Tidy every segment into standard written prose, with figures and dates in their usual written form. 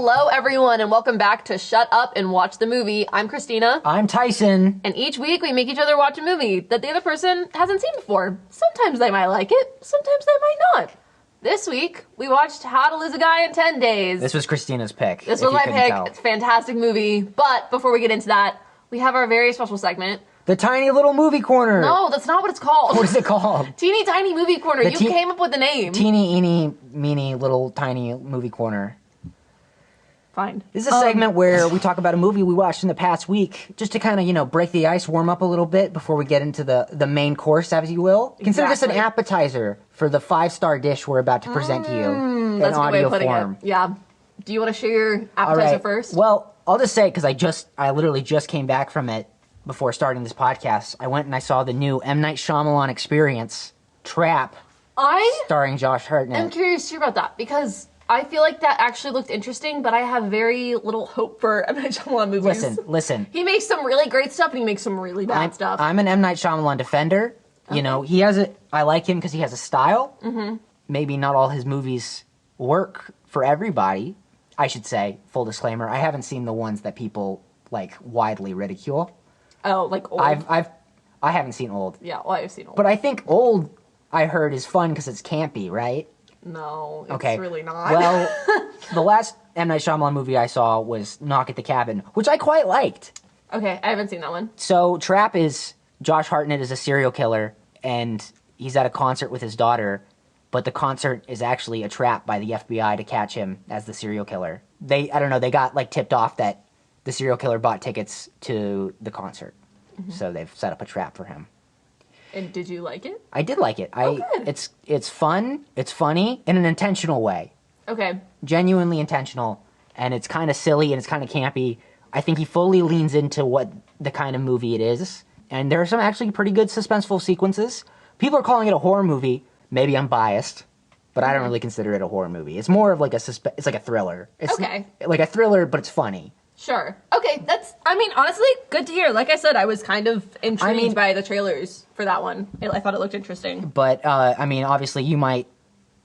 Hello, everyone, and welcome back to Shut Up and Watch the Movie. I'm Kristina. I'm Tyson. And each week we make each other watch a movie that the other person hasn't seen before. Sometimes they might like it, sometimes they might not. This week, we watched How to Lose a Guy in 10 Days. This was Kristina's pick. This was my pick. It's a fantastic movie. But before we get into that, we have our very special segment. The Tiny Little Movie Corner. No, that's not what it's called. What is it called? Teeny Tiny Movie Corner. You came up with the name. Teeny, eeny, meeny, little, tiny movie corner. Fine. This is a segment where we talk about a movie we watched in the past week, just to kind of, break the ice, warm up a little bit before we get into the main course, as you will. Exactly. Consider this an appetizer for the 5-star dish we're about to present to you in audio form. Yeah. Do you want to share your appetizer first? Well, I'll just say, because I literally just came back from it before starting this podcast. I went and I saw the new M. Night Shyamalan experience, Trap, starring Josh Hartnett. I'm curious to hear about that, because I feel like that actually looked interesting, but I have very little hope for M. Night Shyamalan movies. Listen. He makes some really great stuff, and he makes some really bad stuff. I'm an M. Night Shyamalan defender. Okay. I like him because he has a style. Mm-hmm. Maybe not all his movies work for everybody. I should say, full disclaimer, I haven't seen the ones that people, widely ridicule. Oh, like Old? I haven't seen Old. Yeah, well, I've seen Old. But I think Old, I heard, is fun because it's campy, right? No, it's really not. Well, the last M. Night Shyamalan movie I saw was Knock at the Cabin, which I quite liked. Okay, I haven't seen that one. So Trap is, Josh Hartnett is a serial killer, and he's at a concert with his daughter, but the concert is actually a trap by the FBI to catch him as the serial killer. They got tipped off that the serial killer bought tickets to the concert. Mm-hmm. So they've set up a trap for him. And did you like it? I did like it. Good. It's fun, it's funny, in an intentional way. Okay. Genuinely intentional, and it's kind of silly and it's kind of campy. I think he fully leans into what the kind of movie it is, and there are some actually pretty good suspenseful sequences. People are calling it a horror movie. Maybe I'm biased, but I don't really consider it a horror movie. It's more of it's like a thriller. It's like a thriller, but it's funny. Sure. Okay, honestly, good to hear. Like I said, I was kind of intrigued by the trailers for that one. I thought it looked interesting. But, obviously you might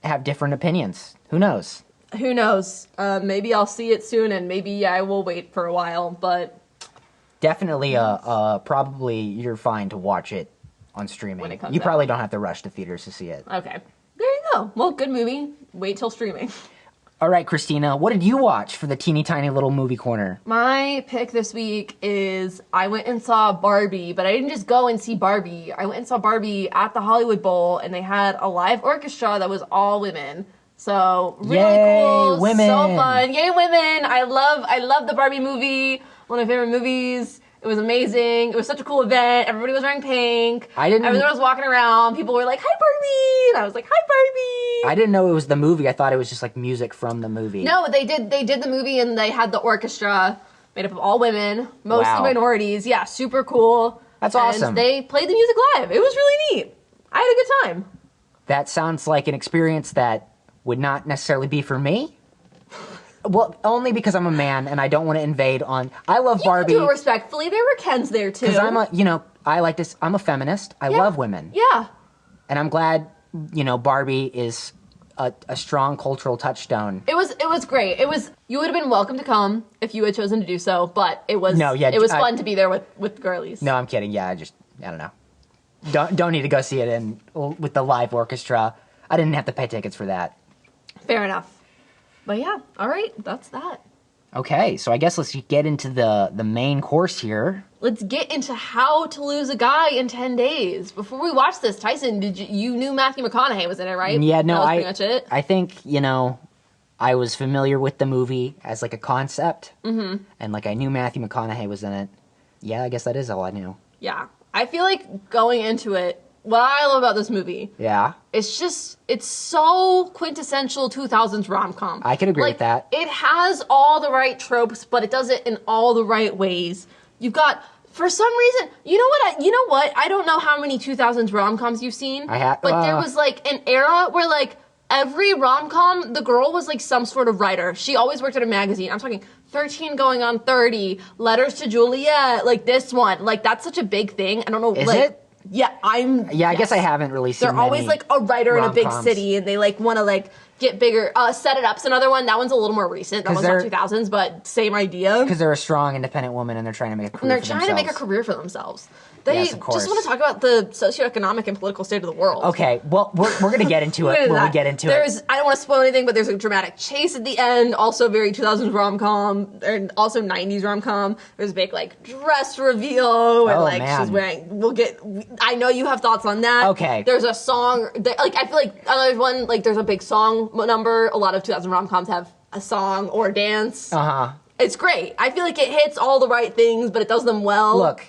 have different opinions. Who knows? Who knows? Maybe I'll see it soon, and maybe I will wait for a while, but... Definitely, probably you're fine to watch it on streaming. When it comes you out. probably don't have to rush to theaters to see it. Okay. There you go. Well, good movie. Wait till streaming. All right, Kristina, what did you watch for the teeny tiny little movie corner? My pick this week is I went and saw Barbie, but I didn't just go and see Barbie. I went and saw Barbie at the Hollywood Bowl, and they had a live orchestra that was all women. So really cool, women. So fun. Yay, women! I love the Barbie movie. One of my favorite movies. It was amazing. It was such a cool event. Everybody was wearing pink. Everyone was walking around. People were like, "Hi, Barbie!" And I was like, "Hi, Barbie!" I didn't know it was the movie. I thought it was just music from the movie. No, they did the movie, and they had the orchestra made up of all women, mostly minorities. Yeah, super cool. That's awesome. And they played the music live. It was really neat. I had a good time. That sounds like an experience that would not necessarily be for me. Well, only because I'm a man and I don't want to invade on... I love Barbie. You can do it respectfully. There were Kens there, too. Because I'm a feminist. I love women. Yeah. And I'm glad, Barbie is a strong cultural touchstone. It was great. You would have been welcome to come if you had chosen to do so, but it was fun to be there with girlies. No, I'm kidding. Yeah, I don't know. Don't need to go see it with the live orchestra. I didn't have to pay tickets for that. Fair enough. But yeah, all right, that's that. Okay, so I guess let's get into the main course here. Let's get into How to Lose a Guy in 10 Days. Before we watch this, Tyson, you knew Matthew McConaughey was in it, right? Yeah, no, that was pretty much it. I think, I was familiar with the movie as a concept. Mm-hmm. And I knew Matthew McConaughey was in it. Yeah, I guess that is all I knew. Yeah. I feel like going into it, what I love about this movie, it's so quintessential 2000s rom-com. I can agree with that. It has all the right tropes, but it does it in all the right ways. You've got, for some reason, you know what? I don't know how many 2000s rom-coms you've seen, but there was an era where every rom-com, the girl was some sort of writer. She always worked at a magazine. I'm talking 13 Going on 30, Letters to Juliet, this one. That's such a big thing. I don't know. Is it? Yeah, I guess I haven't really seen They're always a writer in a big city, and they want to get bigger. Set It Up's another one. That one's a little more recent. That one's not 2000s, but same idea. Because they're a strong, independent woman, and they're trying to make a career for themselves. And they're trying to make a career for themselves. They just want to talk about the socioeconomic and political state of the world. Okay, well, we're going to get into it when we get into it. I don't want to spoil anything, but there's a dramatic chase at the end. Also very 2000s rom-com, and also 90s rom-com. There's a big, like, dress reveal where, she's wearing... I know you have thoughts on that. Okay. There's a song... I feel like there's one... Like, there's a big song number. A lot of 2000 rom-coms have a song or a dance. Uh-huh. It's great. I feel like it hits all the right things, but it does them well. Look...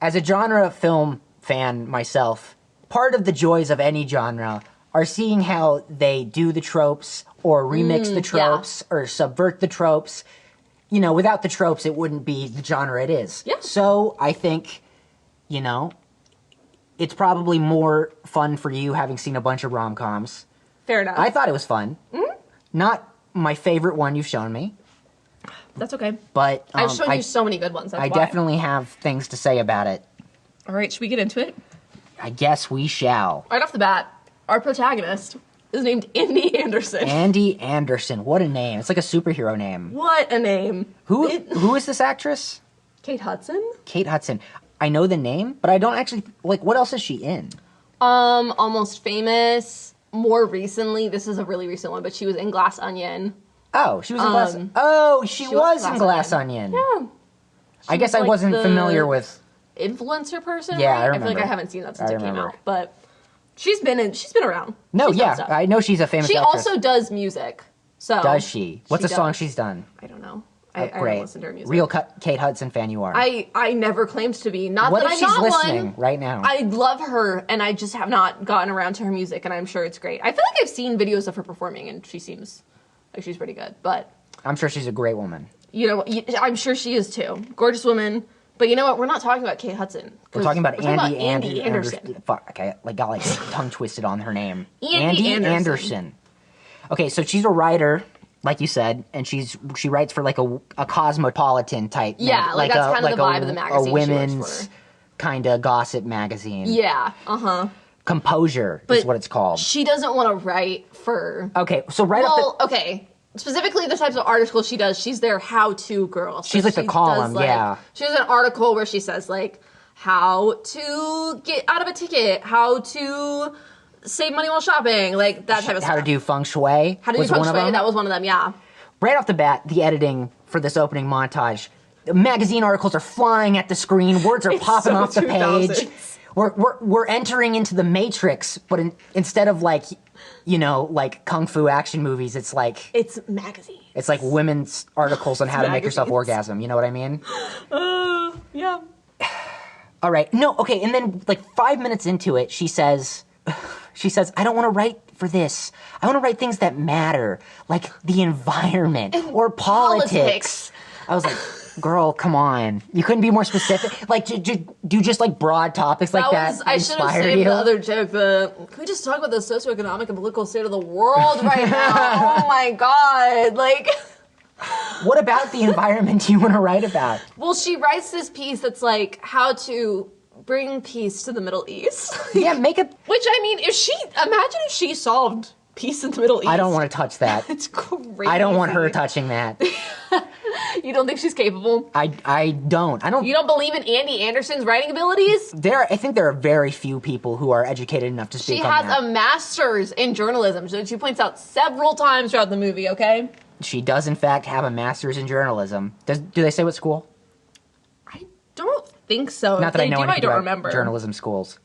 As a genre film fan myself, part of the joys of any genre are seeing how they do the tropes or remix the tropes or subvert the tropes. You know, without the tropes, it wouldn't be the genre it is. Yeah. So I think, you know, it's probably more fun for you having seen a bunch of rom-coms. Fair enough. I thought it was fun. Mm-hmm. Not my favorite one you've shown me. That's okay. But I've shown you so many good ones. That's I definitely have things to say about it. All right, should we get into it? I guess we shall. Right off the bat, our protagonist is named Andy Anderson. Andy Anderson. What a name. It's like a superhero name. What a name. Who is this actress? Kate Hudson. Kate Hudson. I know the name, but I don't actually... Like, what else is she in? Almost Famous. More recently, this is a really recent one, but she was in Glass Onion. Oh, she was in Glass... Oh, she was in Glass Onion. Yeah. I guess I wasn't familiar with... Influencer person, yeah, right? I remember. I feel like I haven't seen that since it came out, but she's been around. No, yeah, I know she's a famous actress. She also does music. So does she? What's a song she's done? I don't know. I don't listen to her music. Real Kate Hudson fan you are. I never claimed to be. Not what that if I'm she's not listening one. Right now? I love her, and I just have not gotten around to her music, and I'm sure it's great. I feel like I've seen videos of her performing, and she seems like she's pretty good. But I'm sure she's a great woman. You know, I'm sure she is too. Gorgeous woman. But you know what? We're not talking about Kate Hudson. We're talking about Andy Anderson. Fuck, I got like tongue twisted on her name. Andy Anderson. Okay, so she's a writer, like you said, and she writes for like a cosmopolitan type. Yeah, like that's kind of the vibe of the magazine. A women's kind of gossip magazine. Yeah. Composure is what it's called. She doesn't want to write for. Okay, so okay. Specifically, the types of articles she does, she's their how-to girl. So she's like the column, yeah. She has an article where she says, like, how to get out of a ticket, how to save money while shopping, like, that type of stuff. How to do feng shui. How to do feng shui, that was one of them, yeah. Right off the bat, the editing for this opening montage, the magazine articles are flying at the screen, words are popping off the page. We're entering into the Matrix, but instead of like, you know, like kung fu action movies, it's like magazine. It's like women's articles on how to make yourself orgasm. You know what I mean? Yeah. All right. No. Okay. And then like 5 minutes into it, she says, I don't want to write for this. I want to write things that matter, like the environment or politics. I was like, girl, come on. You couldn't be more specific. Like, do just like broad topics like that. I should have saved the other joke. Can we just talk about the socioeconomic and political state of the world right now? Oh my God. Like, what about the environment do you want to write about? Well, she writes this piece that's like how to bring peace to the Middle East. Yeah, make it. Which, I mean, imagine if she solved peace in the Middle East. I don't want to touch that. It's crazy. I don't want her touching that. You don't think she's capable? I don't. You don't believe in Andy Anderson's writing abilities? I think there are very few people who are educated enough to speak on that. She has a master's in journalism, so she points out several times throughout the movie, okay? She does, in fact, have a master's in journalism. Do they say what school? I don't think so. Not that I know anything I don't about remember. Journalism schools.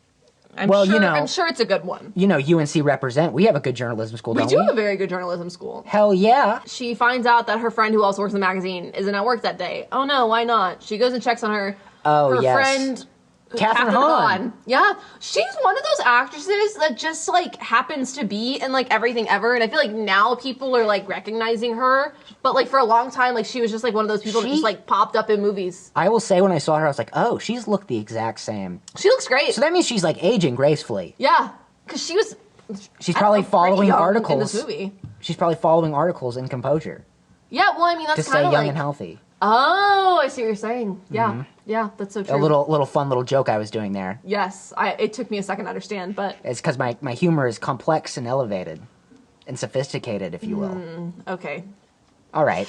I'm sure it's a good one. You know, UNC represent. We have a good journalism school, don't we? We do have a very good journalism school. Hell yeah. She finds out that her friend who also works in the magazine isn't at work that day. Oh no, why not? She goes and checks on her friend... Catherine Hahn. Yeah. She's one of those actresses that just, like, happens to be in, like, everything ever. And I feel like now people are, like, recognizing her. But, like, for a long time, like, she was just, like, one of those people that just, like, popped up in movies. I will say when I saw her, I was like, oh, she's looked the exact same. She looks great. So that means she's, like, aging gracefully. Yeah. Because she was... She's probably following articles. In this movie. She's probably following articles in Composure. Yeah, well, I mean, that's kind of like... To stay young and healthy. Oh, I see what you're saying. Yeah. Mm-hmm. Yeah, that's so true. A little fun little joke I was doing there. Yes, it took me a second to understand, but... It's because my humor is complex and elevated. and sophisticated, if you will. Okay. All right.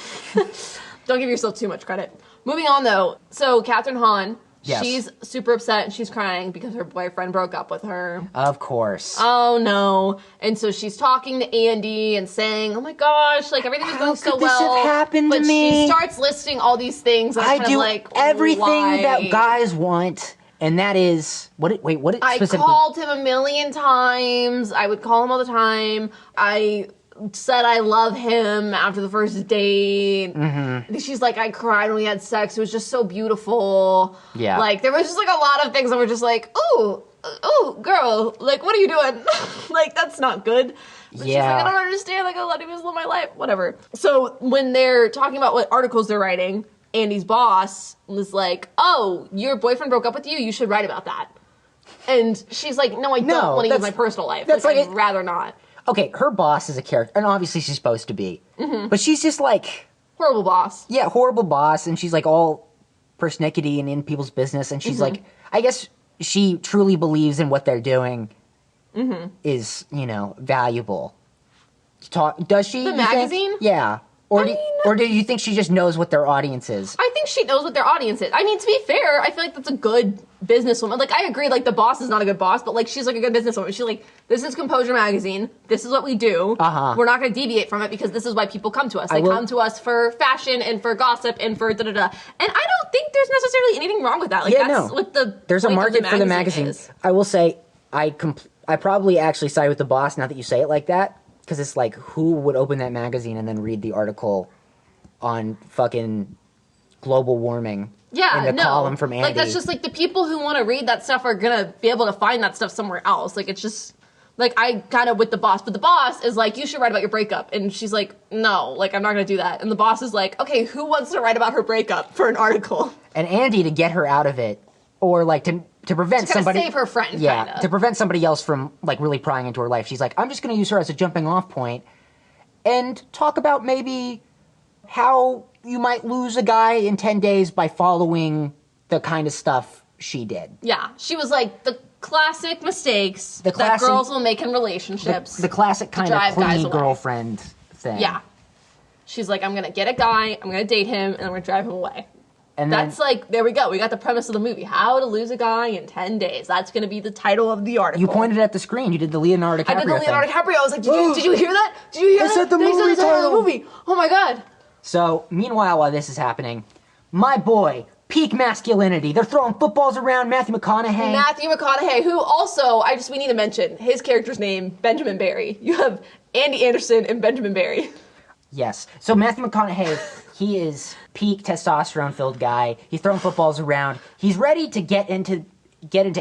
Don't give yourself too much credit. Moving on, though. So, Catherine Hahn, she's super upset and she's crying because her boyfriend broke up with her. Of course. Oh, no. And so she's talking to Andy and saying, oh my gosh, like everything was going so well. How could this have happened to me? But she starts listing all these things. And I do everything why? that guys want. And that is, what specifically? I called him a million times. I would call him all the time. I said I love him after the first date. Mm-hmm. She's like, I cried when we had sex. It was just so beautiful. Yeah. Like, there was just like a lot of things that were just like, ooh, girl, like, what are you doing? Like, that's not good. But she's like, I don't understand. Like, I let him just live my life. Whatever. So when they're talking about what articles they're writing, Andy's boss was like, oh, your boyfriend broke up with you? You should write about that. And she's like, no, I don't want to use my personal life. That's like I'd rather not. Okay, her boss is a character, and obviously she's supposed to be. Mm-hmm. But she's just like... horrible boss. Yeah, horrible boss, and she's like all persnickety and in people's business, and she's like, I guess she truly believes in what they're doing is, valuable. Does she? The magazine? Think? Yeah. Or do you think she just knows what their audience is? I think she knows what their audience is. I mean, to be fair, I feel like that's a good businesswoman. Like, I agree, like, the boss is not a good boss, but, like, she's, like, a good businesswoman. She's like, this is Composure Magazine. This is what we do. We're not going to deviate from it because this is why people come to us. They come to us for fashion and for gossip and for da-da-da. And I don't think there's necessarily anything wrong with that. Like, that's what there's a market for the magazine. I will say, I probably actually side with the boss now that you say it like that. Because it's like, who would open that magazine and then read the article on fucking global warming in the column from Andy? Like, that's just, like, the people who want to read that stuff are going to be able to find that stuff somewhere else. Like, it's just, like, I kind of with the boss. But the boss is like, you should write about your breakup. And she's like, no, like, I'm not going to do that. And the boss is like, okay, who wants to write about her breakup for an article? And Andy, to get her out of it, or, like, to prevent somebody... save her friend, yeah, to prevent somebody else from, like, really prying into her life. She's like, I'm just going to use her as a jumping off point and talk about maybe how you might lose a guy in 10 days by following the kind of stuff she did. Yeah, she was like, the classic mistakes that girls will make in relationships. The classic kind of clingy girlfriend thing. Yeah. She's like, I'm going to get a guy, I'm going to date him, and I'm going to drive him away. And that's like, there we go. We got the premise of the movie. How to lose a guy in 10 days. That's going to be the title of the article. You pointed at the screen. You did the Leonardo DiCaprio I did the Leonardo DiCaprio. I was like, did you hear that? Did you hear that? They said the movie title. Oh my God. So, meanwhile, while this is happening, my boy, peak masculinity. They're throwing footballs around. Matthew McConaughey, who also, we need to mention, his character's name, Benjamin Barry. You have Andy Anderson and Benjamin Barry. Yes. So Matthew McConaughey, he is peak testosterone-filled guy. He's throwing footballs around. He's ready to get into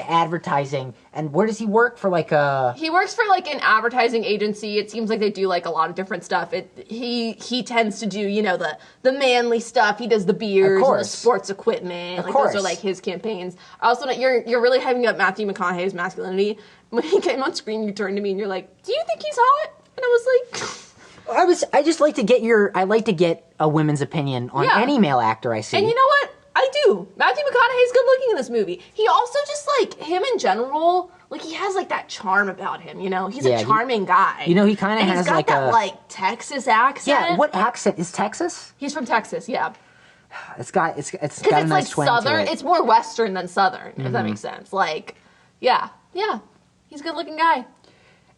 advertising. And where does he work? He works for like an advertising agency. It seems like they do like a lot of different stuff. He tends to do, the manly stuff. He does the beers and the sports equipment. Those are like his campaigns. I also know you're really hyping up Matthew McConaughey's masculinity. When he came on screen, you turned to me and you're like, "Do you think he's hot?" And I was like, I just like to get a women's opinion on any male actor I see. And you know what? I do. Matthew McConaughey's good looking in this movie. He also just like him in general, like he has like that charm about him, He's a charming guy. He kind of has like that Texas accent. Yeah, what accent is Texas? He's from Texas, yeah. It's got a nice like twang southern. to it. It's more western than southern, if that makes sense. Like, yeah. He's a good looking guy.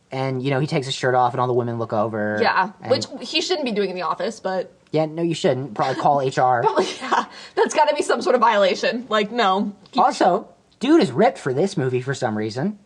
And, he takes his shirt off and all the women look over. Yeah, which he shouldn't be doing in the office, but... Yeah, no, you shouldn't. Probably call HR. Probably, yeah. That's got to be some sort of violation. Like, no. Also, dude is ripped for this movie for some reason.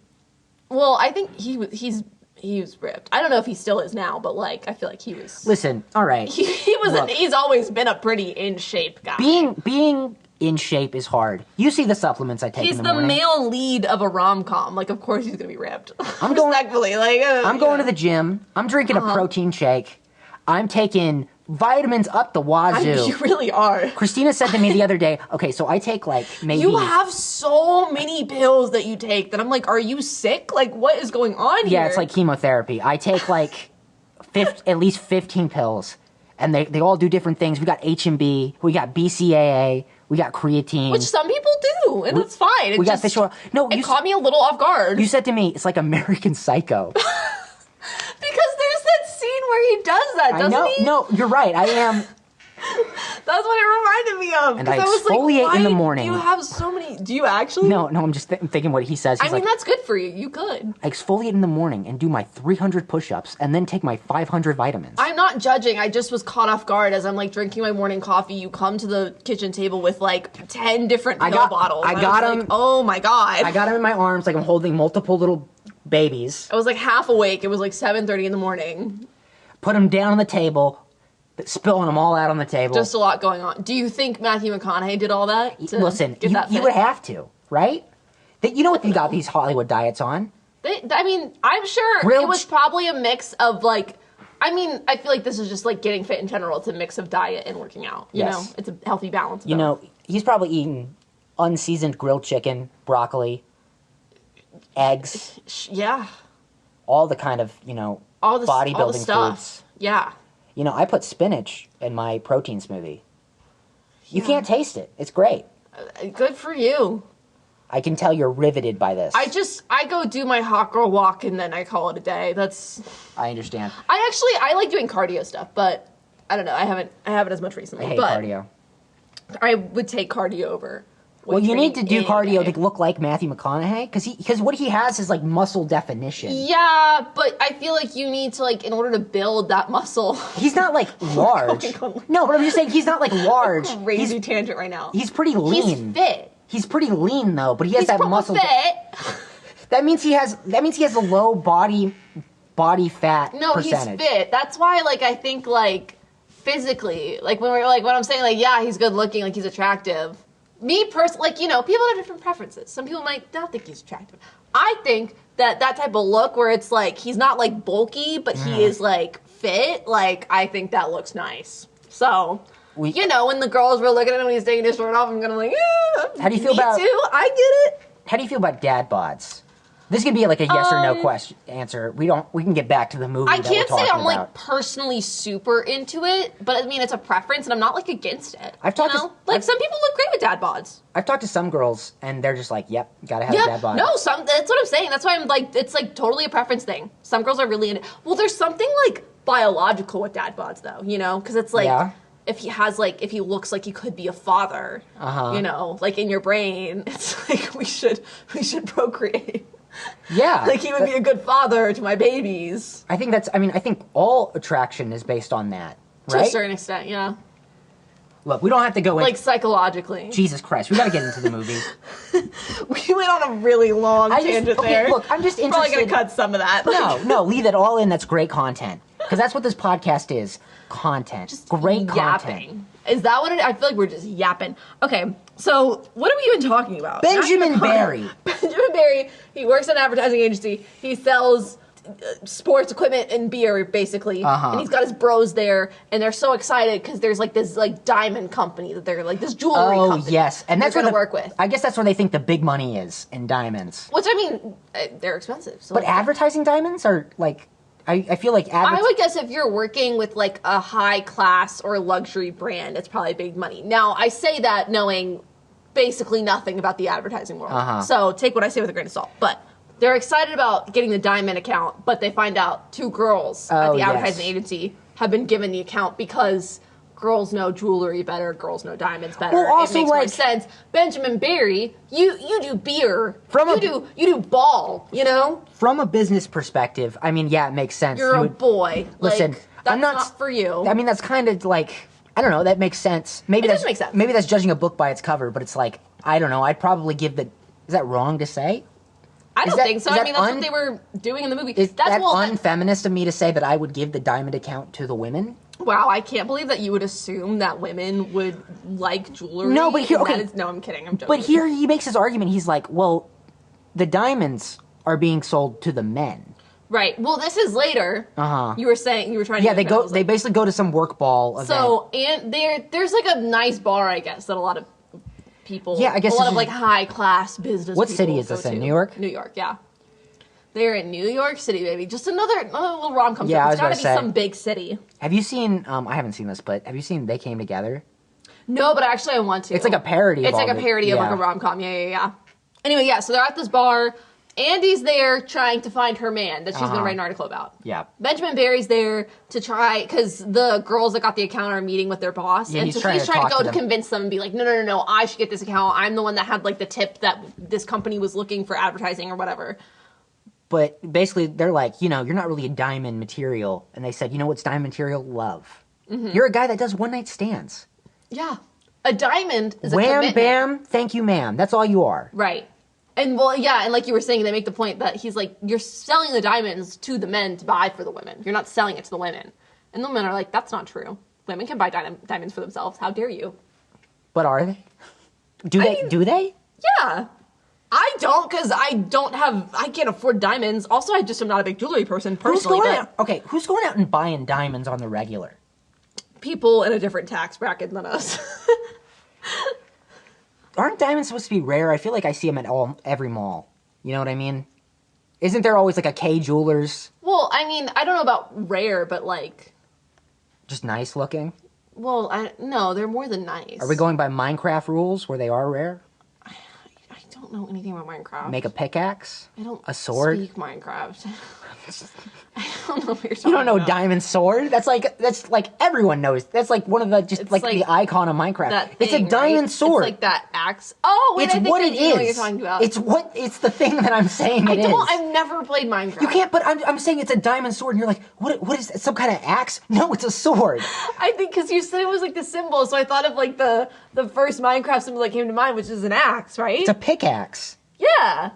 Well, I think he was ripped. I don't know if he still is now, but, like, I feel like he was... Listen, all right. He's always been a pretty in-shape guy. Being in shape is hard. You see the supplements I take in the morning. He's the male lead of a rom-com. Like, of course he's going to be ripped. I'm going to the gym. I'm drinking a protein shake. I'm taking vitamins up the wazoo. You really are. Kristina said to me the other day, okay, so I take like maybe... You have so many pills that you take that I'm like, are you sick? Like, what is going on here? Yeah, it's like chemotherapy. I take like at least 15 pills, and they all do different things. We got H&B, we got BCAA, we got creatine. Which some people do, and that's fine. We got fish oil. No, it caught me a little off guard. You said to me, it's like American Psycho. Because there's that scene where he does that, doesn't he? No, you're right. I am. That's what it reminded me of. And I exfoliate in the morning. Do you have so many? Do you actually? No, I'm just thinking what he says. I mean, that's good for you. You could. I exfoliate in the morning and do my 300 push-ups and then take my 500 vitamins. I'm not judging. I just was caught off guard as I'm like drinking my morning coffee. You come to the kitchen table with like 10 different pill bottles. I got them. Like, oh my God. I got them in my arms like I'm holding multiple little babies. I was like half awake. It was like 7:30 in the morning. Put them down on the table. Spilling them all out on the table. Just a lot going on. Do you think Matthew McConaughey did all that? Listen, you would have to, right? You know what they got these Hollywood diets on? I mean, I'm sure it was probably a mix of like, I mean, I feel like this is just like getting fit in general. It's a mix of diet and working out. You know, it's a healthy balance. You know, he's probably eating unseasoned grilled chicken, broccoli, eggs. Yeah. All the kind of, all the bodybuilding stuff. foods. Yeah. You know, I put spinach in my protein smoothie. You can't taste it. It's great. Good for you. I can tell you're riveted by this. I go do my hot girl walk and then I call it a day. I understand. I like doing cardio stuff, but I don't know. I haven't as much recently. I hate cardio. I would take cardio over. Well, you need to do cardio to look like Matthew McConaughey, because what he has is like muscle definition. Yeah, but I feel like you need to like in order to build that muscle. He's not like large. No, but I'm just saying he's not like large. Crazy tangent right now. He's pretty lean. He's fit. He's pretty lean though, but he has that muscle. Fit. That means he has a low body fat percentage. He's fit. That's why like I think like physically, like when I'm saying like yeah, he's good looking, like he's attractive. Me personally, like, people have different preferences. Some people might not think he's attractive. I think that type of look where it's like, he's not like bulky, but he is like fit, like, I think that looks nice. So, when the girls were looking at him when he's taking his shirt off, I'm gonna like, yeah, how do you feel about, me too, I get it. How do you feel about dad bods? This could be like a yes or no question answer. We can get back to the movie. I can't say I'm like personally super into it, but I mean it's a preference, and I'm not like against it. I've talked some people look great with dad bods. I've talked to some girls, and they're just like, "Yep, gotta have a dad bod." No, that's what I'm saying. That's why I'm like, it's like totally a preference thing. Some girls are really into. Well, there's something like biological with dad bods, though. Because it's like. If he looks like he could be a father, like in your brain, it's like we should procreate. Yeah. Like he would be a good father to my babies. I think all attraction is based on that, right? To a certain extent, yeah. Look, we don't have to go in. Like psychologically. Jesus Christ, we gotta get into the movie. We went on a really long tangent there. Look, I'm just interested. Probably gonna cut some of that. No, leave it all in. That's great content. Because that's what this podcast is. Content. Just great yapping. Content. Is that what it is? I feel like we're just yapping. Okay, so what are we even talking about? Benjamin Barry. Benjamin Barry, he works at an advertising agency. He sells sports equipment and beer, basically. And he's got his bros there, and they're so excited because there's like this like diamond company that they're like this jewelry company. Oh, yes. And that's what they work with. I guess that's where they think the big money is, in diamonds. Which, I mean, they're expensive. So but advertising diamonds are like... I feel like I would guess if you're working with like a high class or luxury brand, it's probably big money. Now, I say that knowing basically nothing about the advertising world. So take what I say with a grain of salt. But they're excited about getting the diamond account, but they find out two girls at the advertising agency have been given the account because girls know jewelry better, girls know diamonds better. Well, also, it makes more sense. Benjamin Barry, you do beer. You do ball, From a business perspective, I mean, yeah, it makes sense. You're a boy. Listen, that's not for you. I mean, that's kind of like, I don't know, that makes sense. Maybe does make sense. Maybe that's judging a book by its cover, but it's like, I don't know, I'd probably give is that wrong to say? I don't think so. I mean, that's what they were doing in the movie. Is that unfeminist of me to say that I would give the diamond account to the women? Wow, I can't believe that you would assume that women would like jewelry. No, but here, okay. No, I'm kidding. I'm joking. But here he makes his argument. He's like, well, the diamonds are being sold to the men. Right. Well, this is later. You were trying to. Yeah, they basically go to some work ball event. So, and there's like a nice bar, I guess, that a lot of people. Yeah, I guess a lot of like high class business. What people city is this in? New York. New York. Yeah. They're in New York City, baby. Just another little rom-com. Yeah, it's gotta be some big city. Have you seen? I haven't seen this, but have you seen They Came Together? No, but actually I want to. It's like a parody. It's like a parody of like a rom-com. Yeah. Anyway, yeah. So they're at this bar. Andy's there trying to find her man that she's going to write an article about. Yeah. Benjamin Barry's there to try, because the girls that got the account are meeting with their boss. Yeah, and he's so he's trying to go to them. convince them and be like, no, I should get this account. I'm the one that had, like, the tip that this company was looking for advertising or whatever. But basically, they're like, you're not really a diamond material. And they said, what's diamond material? Love. Mm-hmm. You're a guy that does one-night stands. Yeah. A diamond is Wham, a commitment. bam, thank you, ma'am. That's all you are. Right. And, well, yeah, and like you were saying, they make the point that he's like, you're selling the diamonds to the men to buy for the women. You're not selling it to the women. And the women are like, that's not true. Women can buy diamonds for themselves. How dare you? But are they? Do they? Yeah. I don't, because I can't afford diamonds. Also, I just am not a big jewelry person personally. Who's going out and buying diamonds on the regular? People in a different tax bracket than us. Aren't diamonds supposed to be rare? I feel like I see them at every mall. You know what I mean? Isn't there always like a K Jewelers? Well, I mean, I don't know about rare, but like... Just nice looking? Well, no, they're more than nice. Are we going by Minecraft rules where they are rare? I don't know anything about Minecraft. Make a pickaxe? I don't a sword? speak Minecraft. I don't know what you're talking about. You don't know diamond sword? That's like everyone knows. That's like one of the the icon of Minecraft. It's a diamond sword. It's like that axe. Oh, wait, it's I think what I it know what you're is. talking about. It's the thing that I'm saying it is. I've never played Minecraft. You can't, but I'm saying it's a diamond sword, and you're like, what is that? Some kind of axe? No, it's a sword. I think because you said it was like the symbol, so I thought of like the first Minecraft symbol that came to mind, which is an axe, right? It's a pickaxe. Yeah.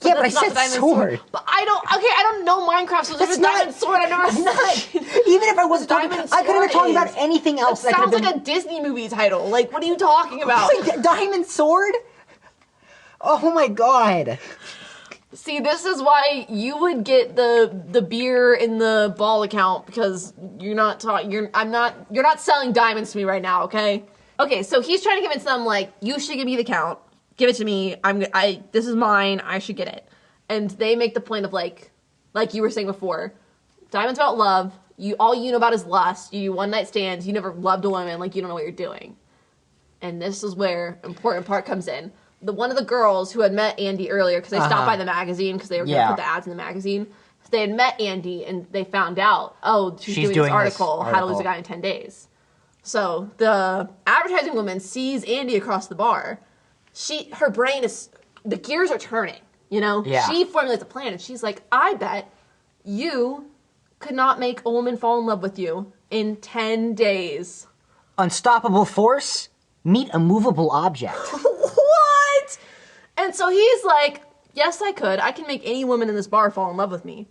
Yeah, but I said sword. But I don't know Minecraft, so there's a diamond sword. I've never seen. Even if I wasn't talking, I could have been talking about anything else. That sounds like a Disney movie title. Like, what are you talking about? Like, diamond sword? Oh my god. See, this is why you would get the beer in the ball account, because you're not selling diamonds to me right now, okay? Okay, so he's trying to convince them, like, you should give me the account. Give it to me. This is mine. I should get it. And they make the point of like you were saying before, diamond's about love. All you know about is lust. You do one night stands. You never loved a woman. Like, you don't know what you're doing. And this is where important part comes in. One of the girls who had met Andy earlier, because they stopped by the magazine because they were going to put the ads in the magazine. So they had met Andy and they found out, she's doing this article, How to Lose a Guy in 10 Days. So the advertising woman sees Andy across the bar. Her brain the gears are turning, Yeah. She formulates a plan, and she's like, I bet you could not make a woman fall in love with you in 10 days. Unstoppable force, meet a movable object. What? And so he's like, yes, I could. I can make any woman in this bar fall in love with me.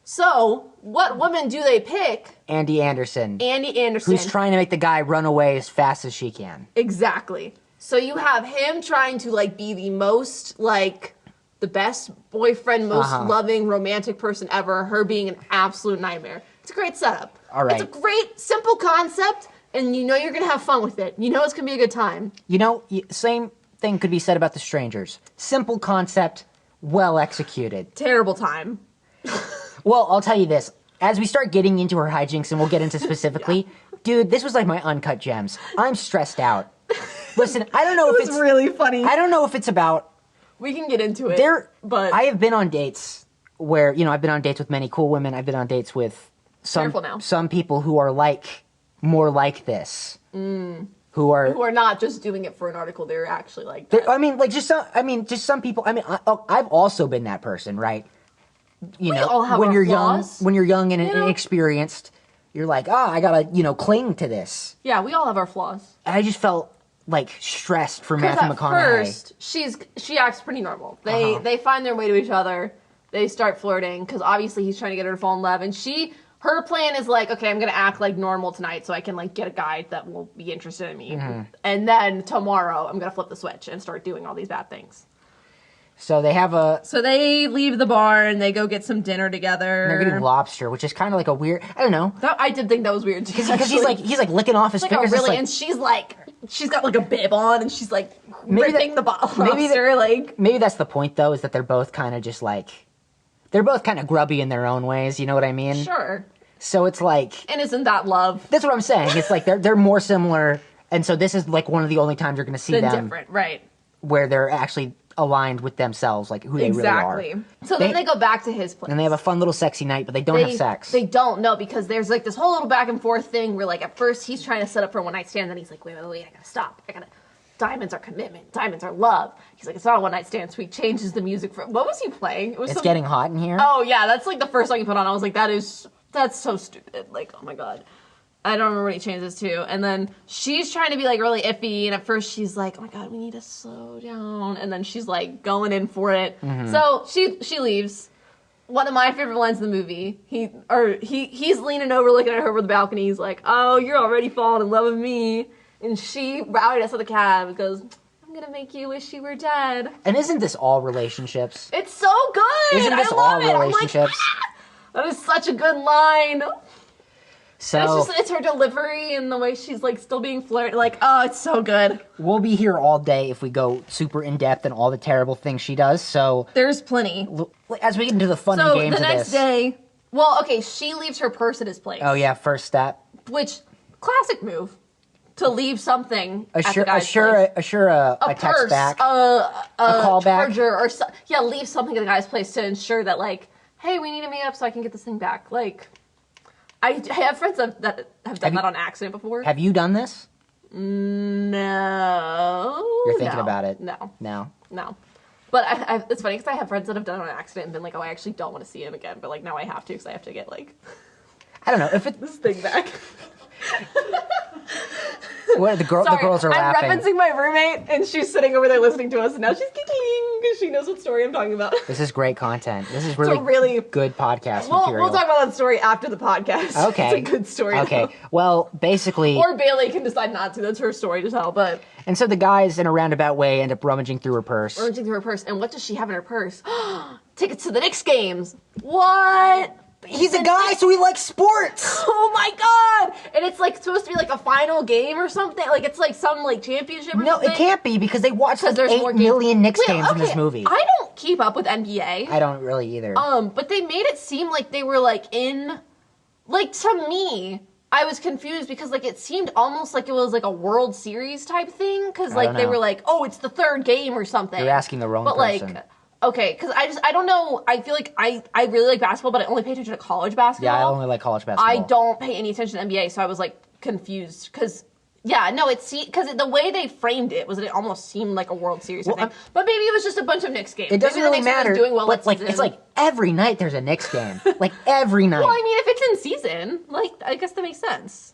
So, what woman do they pick? Andy Anderson. Who's trying to make the guy run away as fast as she can. Exactly. So you have him trying to, like, be the most, like, the best boyfriend, most loving, romantic person ever. Her being an absolute nightmare. It's a great setup. All right. It's a great, simple concept, and you're going to have fun with it. You know it's going to be a good time. Same thing could be said about The Strangers. Simple concept, well executed. Terrible time. Well, I'll tell you this. As we start getting into her hijinks, and we'll get into specifically, dude, this was like my uncut gems. I'm stressed out. Listen, I don't know if it's really funny. I don't know if it's about. We can get into it. But I have been on dates where I've been on dates with many cool women. I've been on dates with some people who are more like this. Who are not just doing it for an article. They're actually like that. Just some people. I've also been that person, right? All have when our you're flaws. young and inexperienced, you're like, I gotta cling to this. Yeah, we all have our flaws. And I just felt stressed for Matthew McConaughey. First, she acts pretty normal. They find their way to each other. They start flirting because obviously he's trying to get her to fall in love, and her plan is like, okay, I'm gonna act like normal tonight so I can get a guy that will be interested in me, and then tomorrow I'm gonna flip the switch and start doing all these bad things. So they leave the bar and they go get some dinner together. And they're getting lobster, which is kind of like a weird. I don't know. I did think that was weird because he's licking off his fingers. And she's got a bib on and she's ripping the bottle. Maybe that's the point though, is that they're both kind of just they're both kind of grubby in their own ways. You know what I mean? Sure. So it's and isn't that love? That's what I'm saying. It's they're more similar, and so this is one of the only times you're going to see them different, right? Where they're actually aligned with themselves, like who they really are. Exactly. So then they go back to his place. And they have a fun little sexy night, but they don't have sex. They don't, no, because there's like this whole little back and forth thing where like at first he's trying to set up for a one night stand, then he's like, wait, I gotta stop. Diamonds are commitment. Diamonds are love. He's like, it's not a one night stand, so he changes the music for, what was he playing? It's getting hot in here. Oh yeah, that's like the first song he put on. I was like, that's so stupid. Like, oh my god. I don't remember what he changes to. And then she's trying to be like really iffy, and at first she's like, oh my god, we need to slow down. And then she's like going in for it. Mm-hmm. So she leaves. One of my favorite lines in the movie, he's leaning over looking at her over the balcony. He's like, oh, you're already falling in love with me. And she rowdied us at the cab and goes, I'm gonna make you wish you were dead. And isn't this all relationships? It's so good! Isn't this all relationships? That is such a good line. So it's her delivery and the way she's like still being flirty. Like, oh, it's so good. We'll be here all day if we go super in depth and all the terrible things she does. So there's plenty. As we get into the fun and games of this. So the next day, well, okay, she leaves her purse at his place. Oh yeah, first step. Which classic move to leave something at the guy's place. A text purse, back, a call charger, or leave something at the guy's place to ensure that like, hey, we need to meet up so I can get this thing back. Like. I have friends that have done that on accident before. Have you done this? No. You're thinking about it? No. But it's funny because I have friends that have done it on accident and been like, oh, I actually don't want to see him again. But like now I have to because I have to get like... I don't know. If it's this thing back. What, the girls are laughing. I'm referencing my roommate, and she's sitting over there listening to us, and now she's giggling because she knows what story I'm talking about. This is great content. This is really good podcast material. We'll talk about that story after the podcast. Okay. It's a good story. Okay. Though. Well, basically... Or Bailey can decide not to. That's her story to tell, but... And so the guys, in a roundabout way, end up rummaging through her purse. And what does she have in her purse? Tickets to the Knicks games. What? He's a guy, so he likes sports. Oh my god! And it's like supposed to be like a final game or something. Like it's like some like championship. Or something. No, it can't be because they watched like 8 million Knicks games in this movie. I don't keep up with NBA. I don't really either. But they made it seem like they were like in, like to me, I was confused because like it seemed almost like it was like a World Series type thing because like they were like, oh, it's the third game or something. You're asking the wrong person. Like. Okay, because I don't know, I feel like I really like basketball, but I only pay attention to college basketball. Yeah, I only like college basketball. I don't pay any attention to NBA, so I was like confused, because, because the way they framed it was that it almost seemed like a World Series thing. But maybe it was just a bunch of Knicks games. It doesn't really matter, doing well but like, it's like every night there's a Knicks game. Like every night. Well, I mean, if it's in season, like, I guess that makes sense.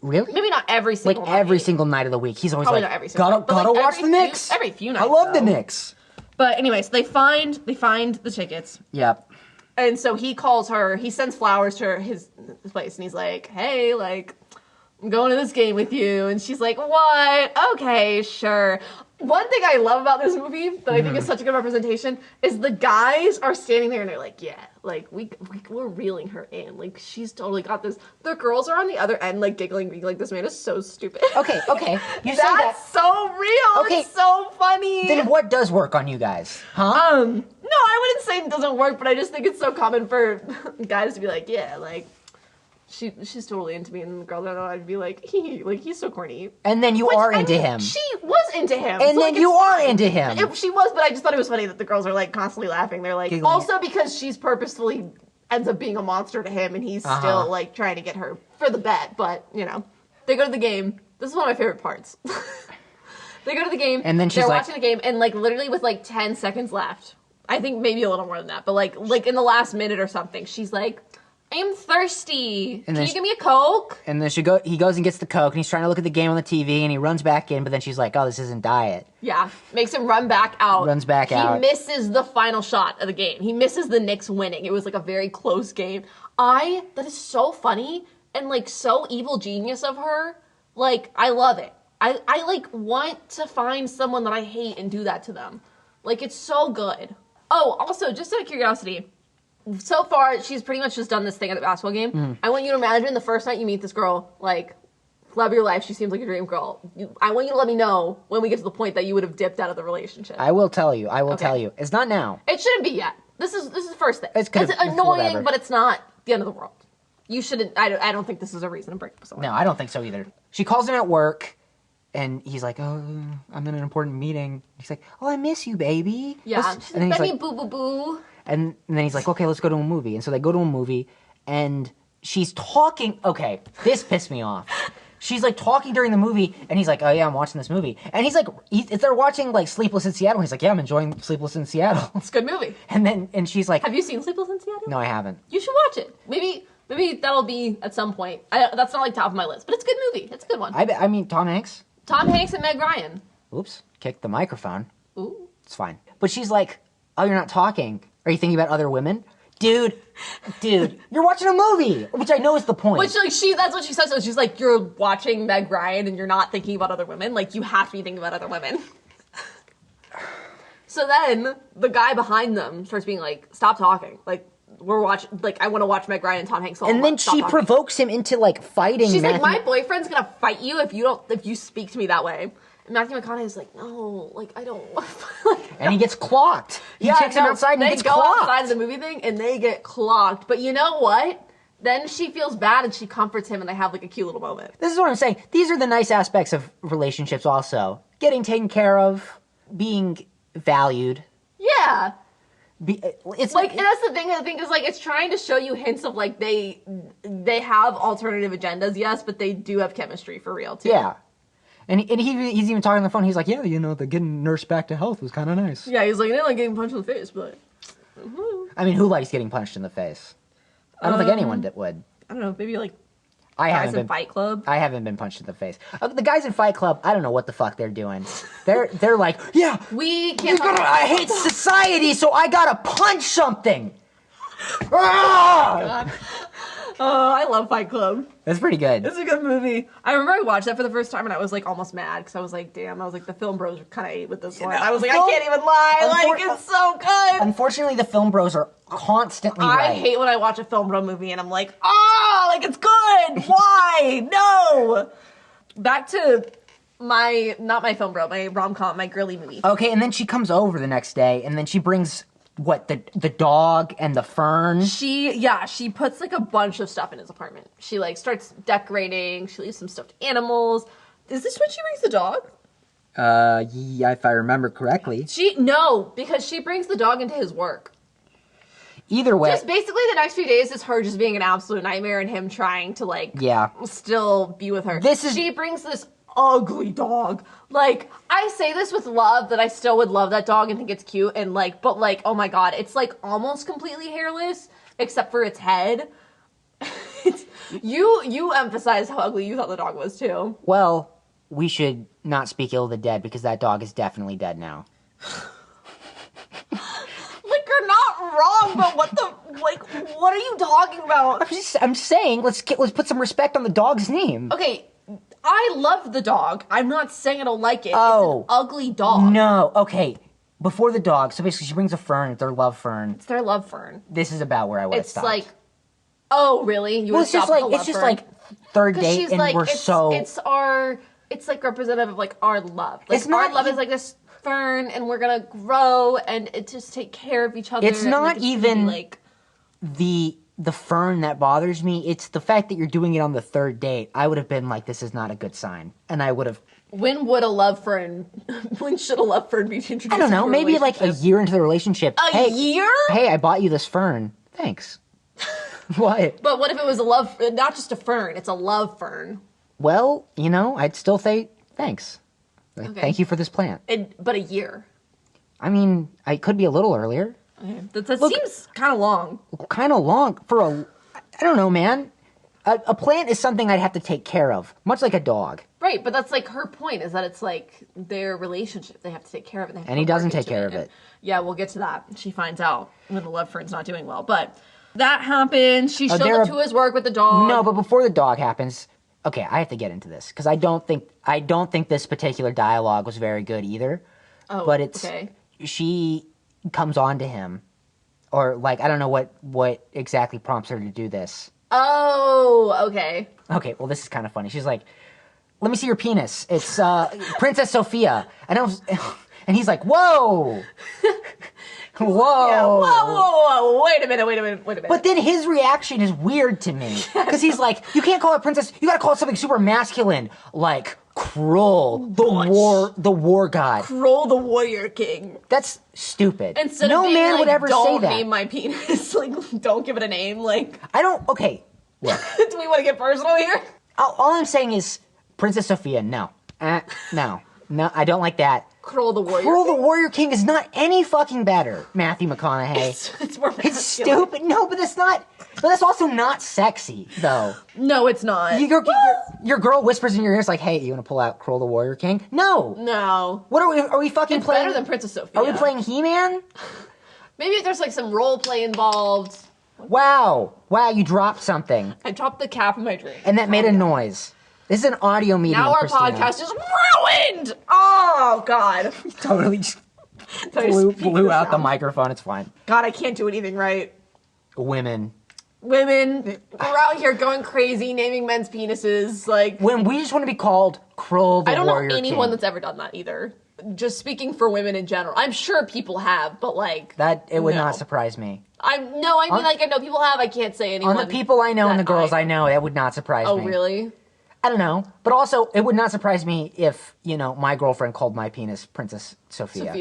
Really? Maybe not every single night. Like every single night of the week. He's always probably like, not every single gotta watch the Knicks. Every few nights. I love the Knicks. But anyways, they find the tickets. Yep. And so he calls her, he sends flowers to his place, and he's like, hey, like, I'm going to this game with you. And she's like, what? Okay, sure. One thing I love about this movie that I think is such a good representation is the guys are standing there and they're like, yeah, like, we're reeling her in. Like, she's totally got this. The girls are on the other end, like, giggling, being like, this man is so stupid. Okay. You say That's so real. Okay. It's so funny. Then what does work on you guys? Huh? No, I wouldn't say it doesn't work, but I just think it's so common for guys to be like, yeah, like, she's totally into me, and the girl that I'd be like, he's so corny. And then you are into him. She was into him. And so, then you are into him. She was, but I just thought it was funny that the girls are like constantly laughing. They're like, giggling. Also because she's purposefully ends up being a monster to him, and he's still like trying to get her for the bet. But they go to the game. This is one of my favorite parts. They go to the game, and then they're watching the game, and like literally with like 10 seconds left, I think maybe a little more than that, but like in the last minute or something, she's like, I am thirsty. Can you give me a Coke? And then he goes and gets the Coke, and he's trying to look at the game on the TV, and he runs back in, but then she's like, oh, this isn't diet. Yeah, makes him run back out. He misses the final shot of the game. He misses the Knicks winning. It was like a very close game. That is so funny and like so evil genius of her. Like, I love it. I like want to find someone that I hate and do that to them. Like, it's so good. Oh, also, just out of curiosity, so far, she's pretty much just done this thing at the basketball game. I want you to imagine the first night you meet this girl, like, love your life, she seems like a dream girl. I want you to let me know when we get to the point that you would have dipped out of the relationship. I will tell you. Tell you. It's not now. It shouldn't be yet. This is the first thing. It's annoying, but it's not the end of the world. You shouldn't, I don't think this is a reason to break up with someone. No, I don't think so either. She calls him at work, And he's like, oh, I'm in an important meeting. He's like, oh, I miss you, baby. Yeah. She's like, baby, boo, boo, boo. And then he's like, okay, let's go to a movie. And so they go to a movie, and she's talking. Okay, this pissed me off. She's like talking during the movie, and he's like, oh yeah, I'm watching this movie. And he's like, if they're watching like Sleepless in Seattle, he's like, yeah, I'm enjoying Sleepless in Seattle. It's a good movie. And she's like, have you seen Sleepless in Seattle? No, I haven't. You should watch it. Maybe that'll be at some point. That's not like top of my list, but it's a good movie. It's a good one. I mean, Tom Hanks. Tom Hanks and Meg Ryan. Oops, kicked the microphone. Ooh. It's fine. But she's like, oh, you're not talking. Are you thinking about other women? Dude, you're watching a movie, which I know is the point. Which, like, that's what she says. So she's like, you're watching Meg Ryan and you're not thinking about other women. Like, you have to be thinking about other women. So then the guy behind them starts being like, stop talking. Like, we're watching, like, I want to watch Meg Ryan and Tom Hanks. And then she provokes him into, like, fighting. She's like, my boyfriend's gonna fight you if you speak to me that way. And Matthew McConaughey's like, no, like, I don't want to. Like, and he gets clocked. He takes him outside and he gets clocked. They go outside of the movie thing and they get clocked. But you know what? Then she feels bad and she comforts him and they have, like, a cute little moment. This is what I'm saying. These are the nice aspects of relationships also. Getting taken care of, being valued. Yeah. It's like, and that's the thing. I think is like it's trying to show you hints of like they have alternative agendas, yes, but they do have chemistry for real too. Yeah, and he's even talking on the phone. He's like, yeah, you know, the getting nursed back to health was kind of nice. Yeah, he's like, I didn't like getting punched in the face, but I mean, who likes getting punched in the face? I don't think anyone would. I don't know, maybe like guys in Fight Club. I haven't been punched in the face. The guys in Fight Club, I don't know what the fuck they're doing. They're like, yeah, we can't. I hate society, so I gotta punch something. God. Oh, I love Fight Club. That's pretty good. It's a good movie. I remember I watched that for the first time and I was like almost mad because I was like, damn, I was like, the film bros kind of ate with this one. I was like, I can't even lie. Like, it's so good. Unfortunately, the film bros are constantly right. I hate when I watch a film bro movie and I'm like, oh, like it's good. Why? No. Back to not my film bro, my rom-com, my girly movie. Okay, and then she comes over the next day and then she brings the dog and the fern. She puts like a bunch of stuff in his apartment. She like starts decorating. She leaves some stuffed animals. Is this when she brings the dog? Yeah, if I remember correctly. No, because she brings the dog into his work. Either way. Just basically the next few days is her just being an absolute nightmare and him trying to like still be with her. She brings this ugly dog. Like, I say this with love that I still would love that dog and think it's cute and like, but like, oh my god, it's like almost completely hairless except for its head. You emphasized how ugly you thought the dog was too. Well, we should not speak ill of the dead because that dog is definitely dead now. Like, you're not wrong, but what are you talking about? I'm saying let's put some respect on the dog's name. Okay, I love the dog. I'm not saying I don't like it. Oh. It's an ugly dog. No, okay. Before the dog, so basically she brings a fern, it's their love fern. It's their love fern. This is about where I would have stopped. It's like, oh, really? It's just like third date and like, it's like representative of like our love. Like, our love is like this fern and we're gonna grow and just take care of each other. It's not even like the fern that bothers me. It's the fact that you're doing it on the third date. I would have been like, this is not a good sign. And I would have... When should a love fern be introduced? I don't know. Maybe like a year into the relationship. A year? Hey, I bought you this fern. Thanks. What? But what if it was not just a fern, it's a love fern? Well, you know, I'd still say thanks. Okay. Thank you for this plant. But a year. I mean, I could be a little earlier. Okay. That seems kind of long. Kind of long for I don't know, man. A plant is something I'd have to take care of, much like a dog. Right, but that's like her point, is that it's like their relationship. They have to take care of it. And he doesn't take care of it. Yeah, we'll get to that. She finds out when the love fern's not doing well. But that happens. She shows up to his work with the dog. No, but before the dog happens... Okay, I have to get into this, because I don't think this particular dialogue was very good either. Oh, but it's... Okay. She comes on to him, or like, I don't know what exactly prompts her to do this. Oh, okay. Okay, well, this is kind of funny. She's like, let me see your penis. It's Princess Sophia. And he's like, whoa. Whoa. Yeah, whoa. Wait a minute. But then his reaction is weird to me. Because he's like, you can't call it princess. You gotta call it something super masculine. Like, Krull, the war god. Krull the warrior king. That's stupid. Instead no of being man like, would ever say don't that. name my penis. Like, don't give it a name. Like, I don't. Okay, look. do we want to get personal here? All I'm saying is, Princess Sophia, no. No, I don't like that. Krull the warrior. Krull the warrior king is not any fucking better. Matthew McConaughey. It's more masculine. It's stupid. No, but that's not. But that's also not sexy, though. No, it's not. Your girl whispers in your ears like, "Hey, you want to pull out Krull the warrior king?" No. No. What are we? Are we fucking It's playing? better than Princess Sophia. Are we playing He-Man? Maybe if there's like some role play involved. Wow, you dropped something, I dropped the cap in my drink. and that made a noise. This is an audio medium. Now our Kristina. podcast is ruined. Oh God. Totally just blew out the microphone. It's fine. God, I can't do anything right. Women, we're out here going crazy, naming men's penises. Like, when we just want to be called Krull the I don't warrior know anyone king. that's ever done that either. Just speaking for women in general. I'm sure people have, but like It would not surprise me. I know people have. I can't say anyone. On the people I know and the that girls I know, that would not surprise me. Oh, really? I don't know. But also, it would not surprise me if, my girlfriend called my penis Princess Sophia.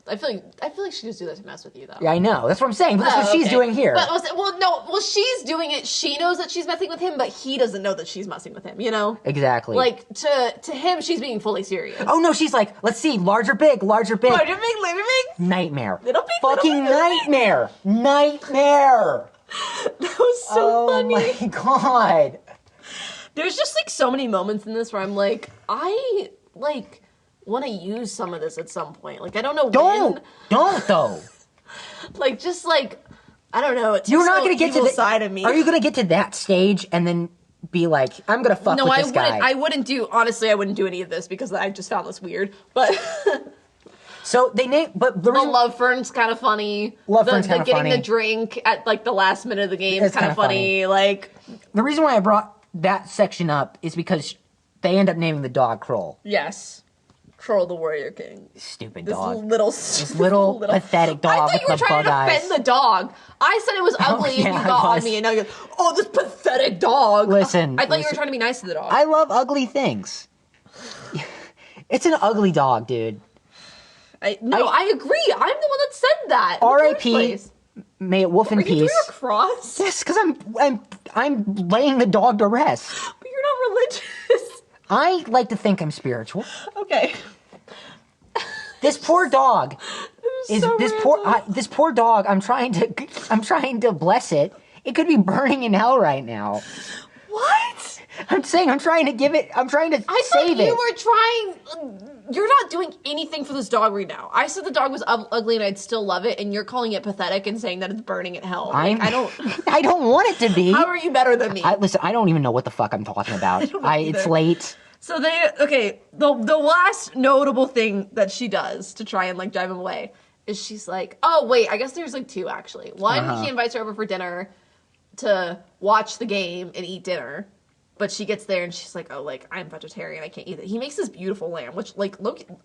I feel like she just do that to mess with you, though. Yeah, I know. That's what I'm saying. But that's what she's doing here. But she's doing it. She knows that she's messing with him, but he doesn't know that she's messing with him. You know? Exactly. Like to him, she's being fully serious. Oh no, she's like, let's see, larger, big. Larger, big, little big. Nightmare. Little big. Fucking nightmare. Nightmare. That was so funny. Oh my god. There's just like so many moments in this where I'm like, I like want to use some of this at some point. Like I don't know when. Don't though. Like just like I don't know. It's You're not gonna get to the side of me. Are you gonna get to that stage and then be like, I'm gonna fuck with this guy? I wouldn't do. Honestly, I wouldn't do any of this because I just found this weird. But so they name, but the reason love fern's kind of funny. Love fern's kind of funny. Getting the drink at like the last minute of the game is kind of funny. Like the reason why I brought that section up is because they end up naming the dog Krull. Yes. Krull the warrior king. Stupid This dog. This little pathetic dog. I thought you were trying to defend the dog. I said it was ugly and you got on me and now you're like, this pathetic dog. Listen. I thought you were trying to be nice to the dog. I love ugly things. It's an ugly dog, dude. I agree. I'm the one that said that. R.I.P. May it wolf in peace. Are you doing a cross? Yes, because I'm laying the dog to rest. But you're not religious. I like to think I'm spiritual. Okay. This poor dog So this poor dog. I'm trying to bless it. It could be burning in hell right now. What? I'm saying I'm trying to save it. I thought you were trying. You're not doing anything for this dog right now. I said the dog was ugly and I'd still love it, and you're calling it pathetic and saying that it's burning in hell. Like, I don't. I don't want it to be. How are you better than me? Listen, I don't even know what the fuck I'm talking about. It's late. So the last notable thing that she does to try and like drive him away is she's like, oh wait, I guess there's like two actually. One, he invites her over for dinner to watch the game and eat dinner. But she gets there and she's like, oh, like, I'm vegetarian. I can't eat it. He makes this beautiful lamb, which, like,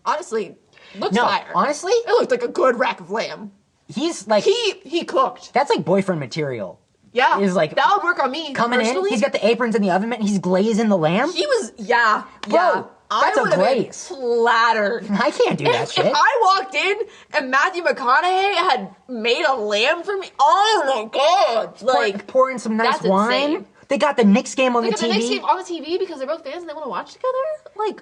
honestly, looks fire. Honestly? It looked like a good rack of lamb. He's like... He cooked. That's like boyfriend material. Yeah. He's like... That would work on me. Coming in, he's got the aprons in the oven mitt, he's glazing the lamb. He was... Yeah. Bro, yeah. that's a glaze. Flattered. I can't do that shit. If I walked in and Matthew McConaughey had made a lamb for me, oh my god. Like, pouring some nice wine. Insane. They got the Knicks game on the TV. The Knicks game on the TV because they're both fans and they want to watch together? Like,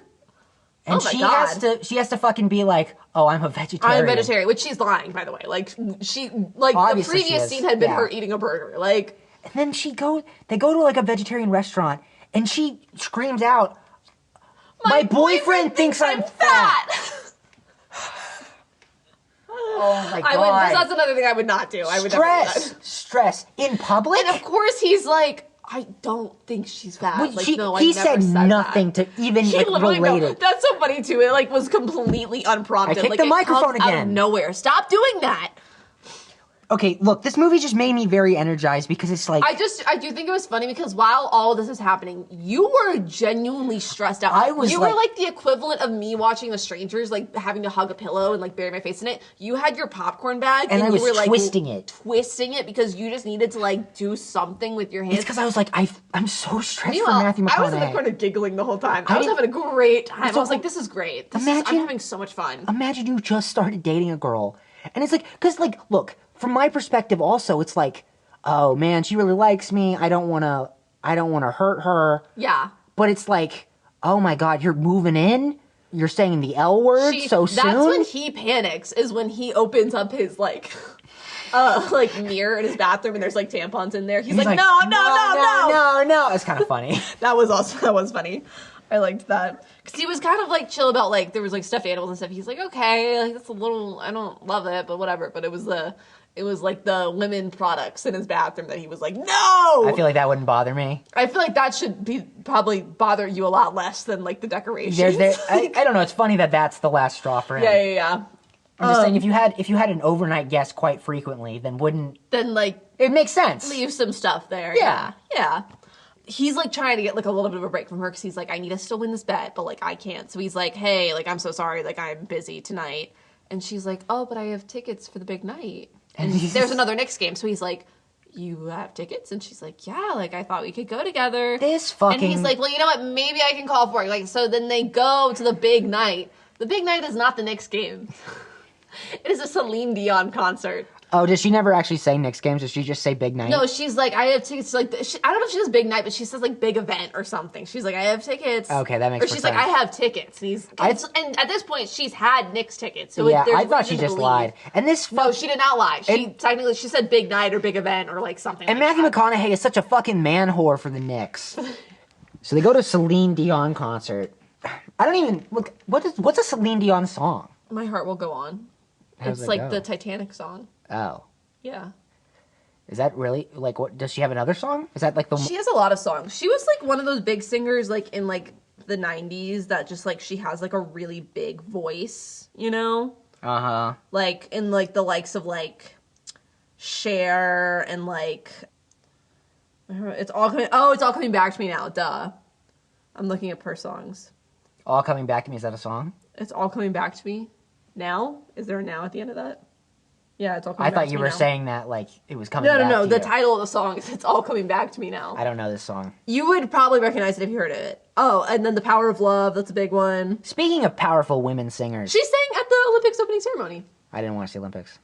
and she has to fucking be like, oh, I'm a vegetarian. I'm vegetarian, which she's lying, by the way. Like, the previous scene had been her eating a burger. Like, and then they go to like a vegetarian restaurant and she screams out, my boyfriend thinks I'm fat. Oh my god. That's another thing I would not do. I would Stress in public? And of course he's like, I don't think she's fat. Well, like, he said nothing to even relate it. That's so funny too. It like was completely unprompted. I kicked the microphone again. Out of nowhere. Stop doing that. Okay, look, this movie just made me very energized because it's like... I do think it was funny because while all of this is happening, you were genuinely stressed out. You were like the equivalent of me watching The Strangers, like having to hug a pillow and like bury my face in it. You had your popcorn bag and I was you were like twisting it because you just needed to like do something with your hands. It's because I was like, I'm so stressed for Matthew McConaughey. I was in the corner giggling the whole time. I was having a great time. I was like, this is great. I'm having so much fun. Imagine you just started dating a girl. And it's like, because like, look, from my perspective also, it's like, oh man, she really likes me. I don't want to hurt her. Yeah. But it's like, oh my God, you're moving in? You're saying the L word so soon? That's when he panics, is when he opens up his like mirror in his bathroom and there's like tampons in there. He's like, no. It's kind of funny. That was funny. I liked that. Because he was kind of, like, chill about, like, there was, like, stuffed animals and stuff. He's like, okay, like, that's a little, I don't love it, but whatever. But it was, like, the women products in his bathroom that he was like, no! I feel like that wouldn't bother me. I feel like that should probably bother you a lot less than, like, the decorations. I don't know, it's funny that that's the last straw for him. Yeah. I'm just saying, if you had an overnight guest quite frequently, then like... It makes sense. Leave some stuff there. Yeah. He's, like, trying to get, like, a little bit of a break from her because he's like, I need to still win this bet, but, like, I can't. So he's like, hey, like, I'm so sorry. Like, I'm busy tonight. And she's like, oh, but I have tickets for the big night. And there's another Knicks game. So he's like, you have tickets? And she's like, yeah, like, I thought we could go together. And he's like, well, you know what? Maybe I can call for it. Like, so then they go to the big night. The big night is not the Knicks game. It is a Celine Dion concert. Oh, does she never actually say Knicks games? Does she just say big night? No, she's like, I have tickets to like, I don't know if she says big night, but she says like big event or something. She's like, I have tickets. Okay, that makes sense. Or she's like, I have tickets. And at this point, she's had Knicks tickets. So yeah, I thought she just lied. And no, she did not lie. She said big night or big event or like something. And like Matthew McConaughey is such a fucking man whore for the Knicks. So they go to a Celine Dion concert. I don't even look. What's a Celine Dion song? My Heart Will Go On. It's like the Titanic song. Oh. Yeah. Is that really, like, what, does she have another song? Is that, like, She has a lot of songs. She was, like, one of those big singers, like, in, like, the 90s that just, like, she has, like, a really big voice, you know? Uh-huh. Like, in, like, the likes of, like, Cher and, like, it's all coming back to me now, duh. I'm looking up her songs. All Coming Back to Me, is that a song? It's All Coming Back to Me. Now? Is there a now at the end of that? Yeah, it's all coming back to me. I thought you were saying that, like, it was coming back to you. No. The title of the song is It's All Coming Back to Me Now. I don't know this song. You would probably recognize it if you heard it. Oh, and then The Power of Love, that's a big one. Speaking of powerful women singers. She sang at the Olympics opening ceremony. I didn't watch the Olympics.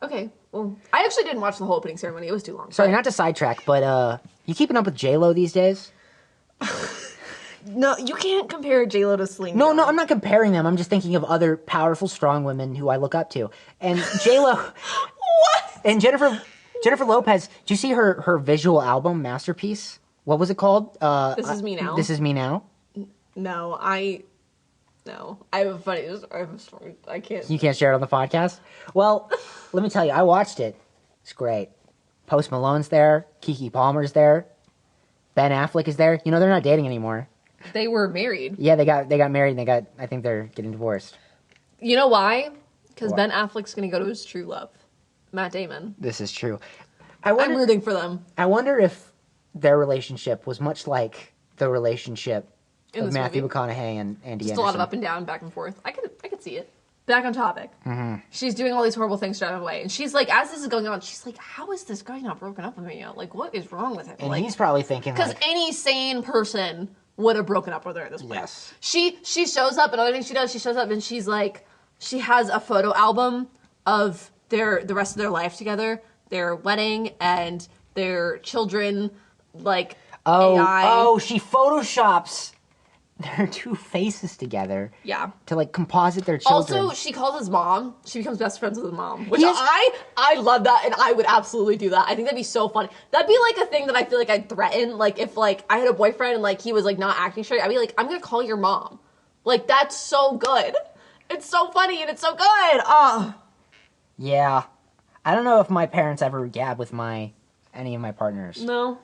Okay, well, I actually didn't watch the whole opening ceremony. It was too long. Sorry, not to sidetrack, but you keeping up with J-Lo these days? No, you can't compare J-Lo to Celine No, Dion. no, I'm not comparing them. I'm just thinking of other powerful, strong women who I look up to. And J-Lo... What? And Jennifer Lopez, did you see her visual album, Masterpiece? What was it called? This Is Me Now? This Is Me Now? No, I have a funny story. I can't... You can't share it on the podcast? Well, let me tell you, I watched it. It's great. Post Malone's there. Keke Palmer's there. Ben Affleck is there. You know, they're not dating anymore. They were married. Yeah, they got married and I think they're getting divorced. You know why? Because Ben Affleck's going to go to his true love, Matt Damon. This is true. I'm rooting for them. I wonder if their relationship was much like the relationship of Matthew McConaughey and Andy Just Anderson. a lot of up and down, back and forth. I could see it. Back on topic. Mm-hmm. She's doing all these horrible things driving away. And she's like, as this is going on, she's like, how is this guy not broken up with me yet? Like, what is wrong with him? And like, he's probably thinking, because like... any sane person would have broken up with her at this point. Yes. She shows up, another thing she does, she shows up and she's like, she has a photo album of the rest of their life together, their wedding and their children, like, AI. Oh, she photoshops their two faces together. Yeah. To, like, composite their children. Also, she calls his mom. She becomes best friends with his mom. Which I love that, and I would absolutely do that. I think that'd be so funny. That'd be, like, a thing that I feel like I'd threaten. Like, if, like, I had a boyfriend and, like, he was, like, not acting straight, I'd be like, I'm gonna call your mom. Like, that's so good. It's so funny, and it's so good. Oh. Yeah. I don't know if my parents ever gab with any of my partners. No.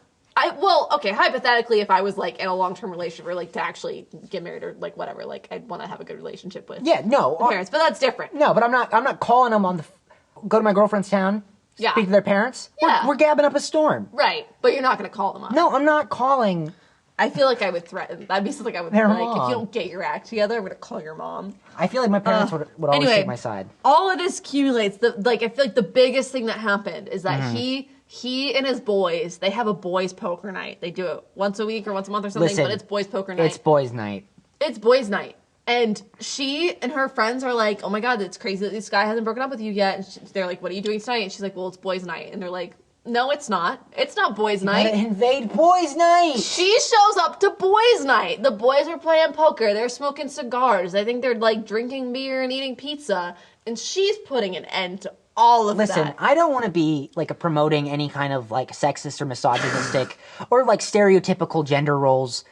Well, okay, hypothetically, if I was, like, in a long-term relationship or, like, to actually get married or, like, whatever, like, I'd want to have a good relationship with parents, but that's different. No, but I'm not calling them on the... go to my girlfriend's town, speak to their parents. Yeah. We're gabbing up a storm. Right, but you're not going to call them up. No, I'm not calling. I feel like I would threaten. That'd be something I would Their like. mom. If you don't get your act together, I'm going to call your mom. I feel like my parents would always take my side. All of this accumulates. I feel like the biggest thing that happened is that he and his boys, they have a boys poker night. They do it once a week or once a month or something, but it's boys poker night. It's boys' night. It's boys' night. And she and her friends are like, oh my God, it's crazy that this guy hasn't broken up with you yet. And they're like, what are you doing tonight? And she's like, well, it's boys' night. And they're like, no, it's not. It's not boys' night. Invade boys' night. She shows up to boys' night. The boys are playing poker. They're smoking cigars. I think they're like drinking beer and eating pizza. And she's putting an end to all of that. Listen, I don't want to be like promoting any kind of like sexist or misogynistic or like stereotypical gender roles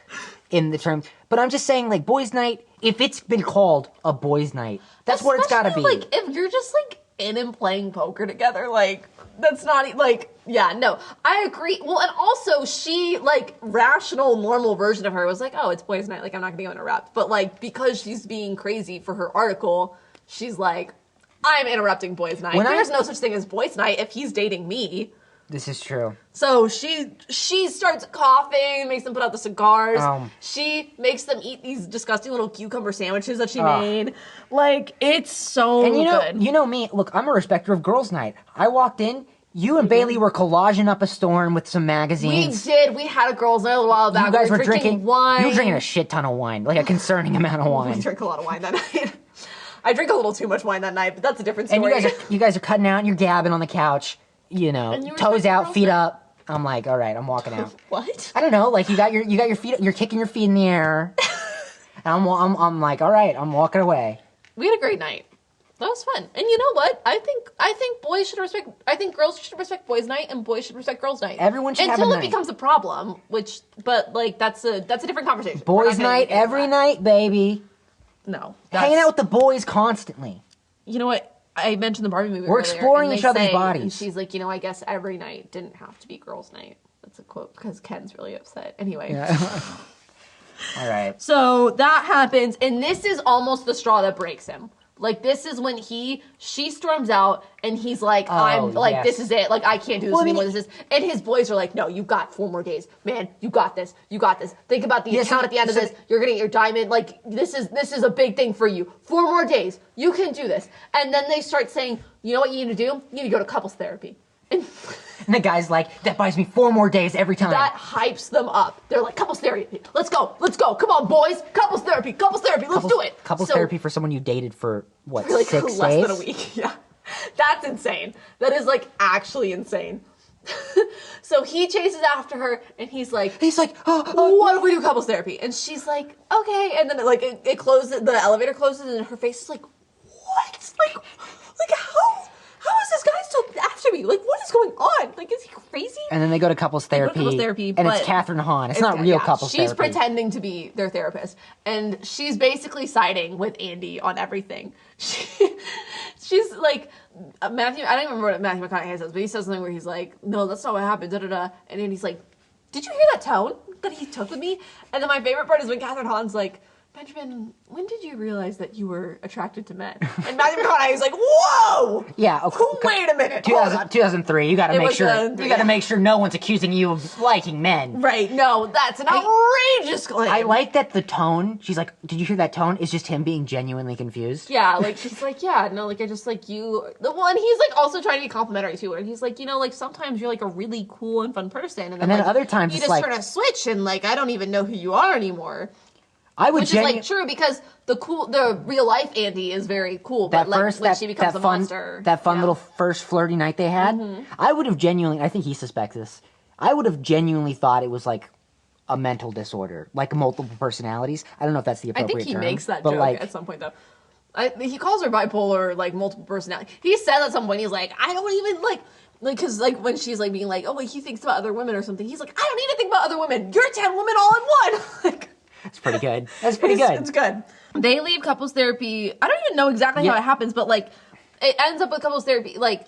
in the term, but I'm just saying like boys' night, if it's been called a boys' night, that's what it's got to be. Like if you're just like in and playing poker together, like that's not like, yeah, no, I agree. Well, and also she like rational, normal version of her was like, oh, it's boys' night. Like I'm not gonna go interrupt, but like because she's being crazy for her article, she's like, I'm interrupting boys' night. There's no such thing as boys' night if he's dating me. This is true. So she starts coughing, makes them put out the cigars. She makes them eat these disgusting little cucumber sandwiches that she made. Like, it's so good. You know me. Look, I'm a respecter of girls' night. I walked in. You and Bailey were collaging up a storm with some magazines. We did. We had a girls' night a little while back. You guys were drinking wine. You were drinking a shit ton of wine. Like a concerning amount of wine. We drank a lot of wine that night. I drank a little too much wine that night, but that's a different story. And you guys are cutting out and you're gabbing on the couch. You know, toes out, feet up. I'm like, all right, I'm walking out. What? I don't know. Like you got your feet. You're kicking your feet in the air. And I'm like, all right, I'm walking away. We had a great night. That was fun. And you know what? I think boys should respect. I think girls should respect boys' night, and boys should respect girls' night. Everyone should have a night. Until it becomes a problem, but like that's a different conversation. Boys' night every night, baby. No, hanging out with the boys constantly. You know what? I mentioned the Barbie movie. We're exploring each other's bodies. And she's like, I guess every night didn't have to be girls' night. That's a quote because Ken's really upset. Anyway. Yeah. All right. So that happens, and this is almost the straw that breaks him. Like, this is when she storms out, and he's like, this is it. Like, I can't do this anymore. And his boys are like, no, you got 4 more days. Man, you got this. You got this. Think about the account at the end of this. You're going to get your diamond. Like, this is a big thing for you. 4 more days. You can do this. And then they start saying, you know what you need to do? You need to go to couples therapy. And the guy's like, that buys me 4 more days every time. That hypes them up. They're like, couples therapy. Let's go. Come on, boys. Couples therapy. Let's do it. Couples therapy for someone you dated for, what, like 6 days? Less than a week. Yeah. That's insane. That is like actually insane. So he chases after her and he's like, what if we do couples therapy? And she's like, okay. And then it closes, the elevator closes and her face is like, what? Like how is this guy still after me? Like, what is going on? Like, is he crazy? And then they go to couples therapy. And it's Catherine Hahn. It's not real couples therapy. She's pretending to be their therapist. And she's basically siding with Andy on everything. She's like, Matthew, I don't remember what Matthew McConaughey says, but he says something where he's like, no, that's not what happened, da-da-da. And Andy's like, did you hear that tone that he took with me? And then my favorite part is when Catherine Hahn's like, Benjamin, when did you realize that you were attracted to men? And Matthew McConaughey's like, whoa! Yeah, okay. Wait a minute. 2003. You got to make sure. You got to make sure no one's accusing you of liking men. Right? No, that's an outrageous claim. I like that the tone. She's like, did you hear that tone? Is just him being genuinely confused. Yeah, like she's like, yeah, no, like I just like you. The one he's like also trying to be complimentary to her, and he's like, like sometimes you're like a really cool and fun person, and then like, other times you it's just like, turn a switch, and like I don't even know who you are anymore. Which is like true because the real life Andy is very cool, but like when she becomes a monster, that fun little first flirty night they had, I would have genuinely. I think he suspects this. I would have genuinely thought it was like a mental disorder, like multiple personalities. I don't know if that's the appropriate term. I think he makes that joke at some point though. He calls her bipolar, like multiple personality. He said at some point, he's like, I don't even like, because like when she's like being like, oh, like he thinks about other women or something. He's like, I don't need to think about other women. You're 10 women all in one. Like. It's pretty good. That's pretty good. It's good. They leave couples therapy. I don't even know exactly how it happens, but like it ends up with couples therapy. Like,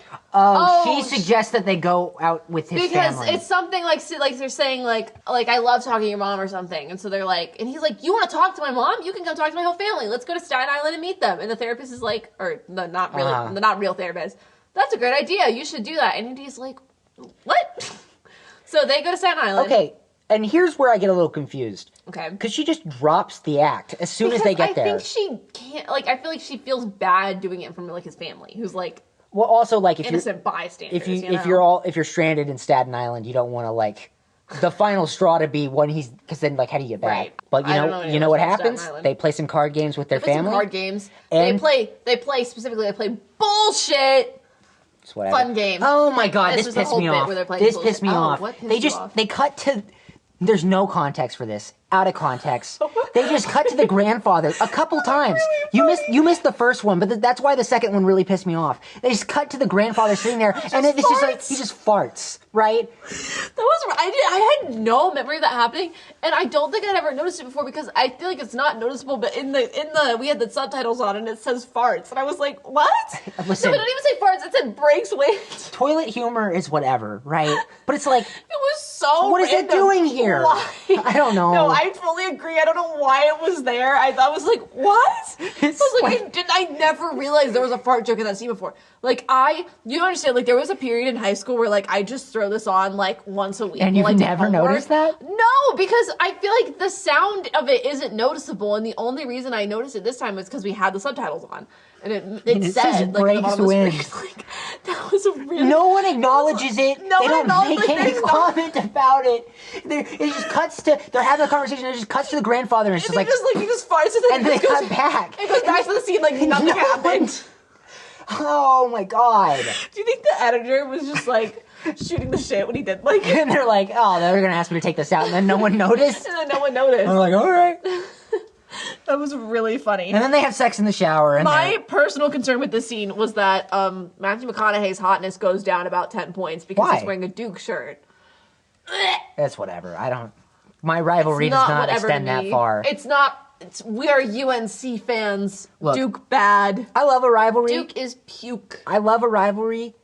she suggests that they go out with his family. Because it's something like they're saying like I love talking to your mom or something, and so they're like, and he's like, you want to talk to my mom? You can come talk to my whole family. Let's go to Staten Island and meet them. And the therapist is like, or no, not really, the not real therapist. that's a great idea. You should do that. And Andy's like, what? So they go to Staten Island. Okay, and here's where I get a little confused. Okay. Because she just drops the act as soon as they get there. I think she can't, like, I feel like she feels bad doing it from, like, his family, who's, like, well, also, like, if innocent bystanders, if you're stranded in Staten Island, you don't want to, like, the final straw to be when he's, because then, like, how do you get back? Right. But you know what happens? They play some card games with their family. Some card games. And they play bullshit. Fun game. Oh my god, this pissed me off. This pissed me off. They cut to, there's no context for this. Out of context. They just cut to the grandfather a couple times. You missed the first one, but that's why the second one really pissed me off. They just cut to the grandfather sitting there, and it's just like, he just farts, right? I had no memory of that happening, and I don't think I'd ever noticed it before because I feel like it's not noticeable, but we had the subtitles on and it says farts, and I was like, what? Listen, no, it didn't even say farts, it said breaks wind. Toilet humor is whatever, right? But it's like, it was so what is it doing here? Why? I don't know. No, I fully agree. I don't know why it was there. I was like, what? I never realized there was a fart joke in that scene before. Like, you understand, like, there was a period in high school where, like, I just throw this on, like, once a week. And you've never noticed that? No, because I feel like the sound of it isn't noticeable, and the only reason I noticed it this time was because we had the subtitles on. And it said, like, breaks wind. Like, that was a really... No one acknowledges it. No they one don't make any comment about it. It just cuts to, they're having a conversation, and it just cuts to the grandfather, and it's just like... He just farts, and then they cut back. It goes back to the scene like nothing happened. Oh my god. Do you think the editor was just like shooting the shit when he did like... And they're like, oh, they're gonna ask me to take this out, and then no one noticed? And then no one noticed. I'm like, alright. That was really funny. And then they have sex in the shower. And my personal concern with this scene was that Matthew McConaughey's hotness goes down about 10 points because he's wearing a Duke shirt. That's whatever. My rivalry does not extend that far. It's not... we are UNC fans. Look, Duke bad. I love a rivalry. Duke is puke. I love a rivalry.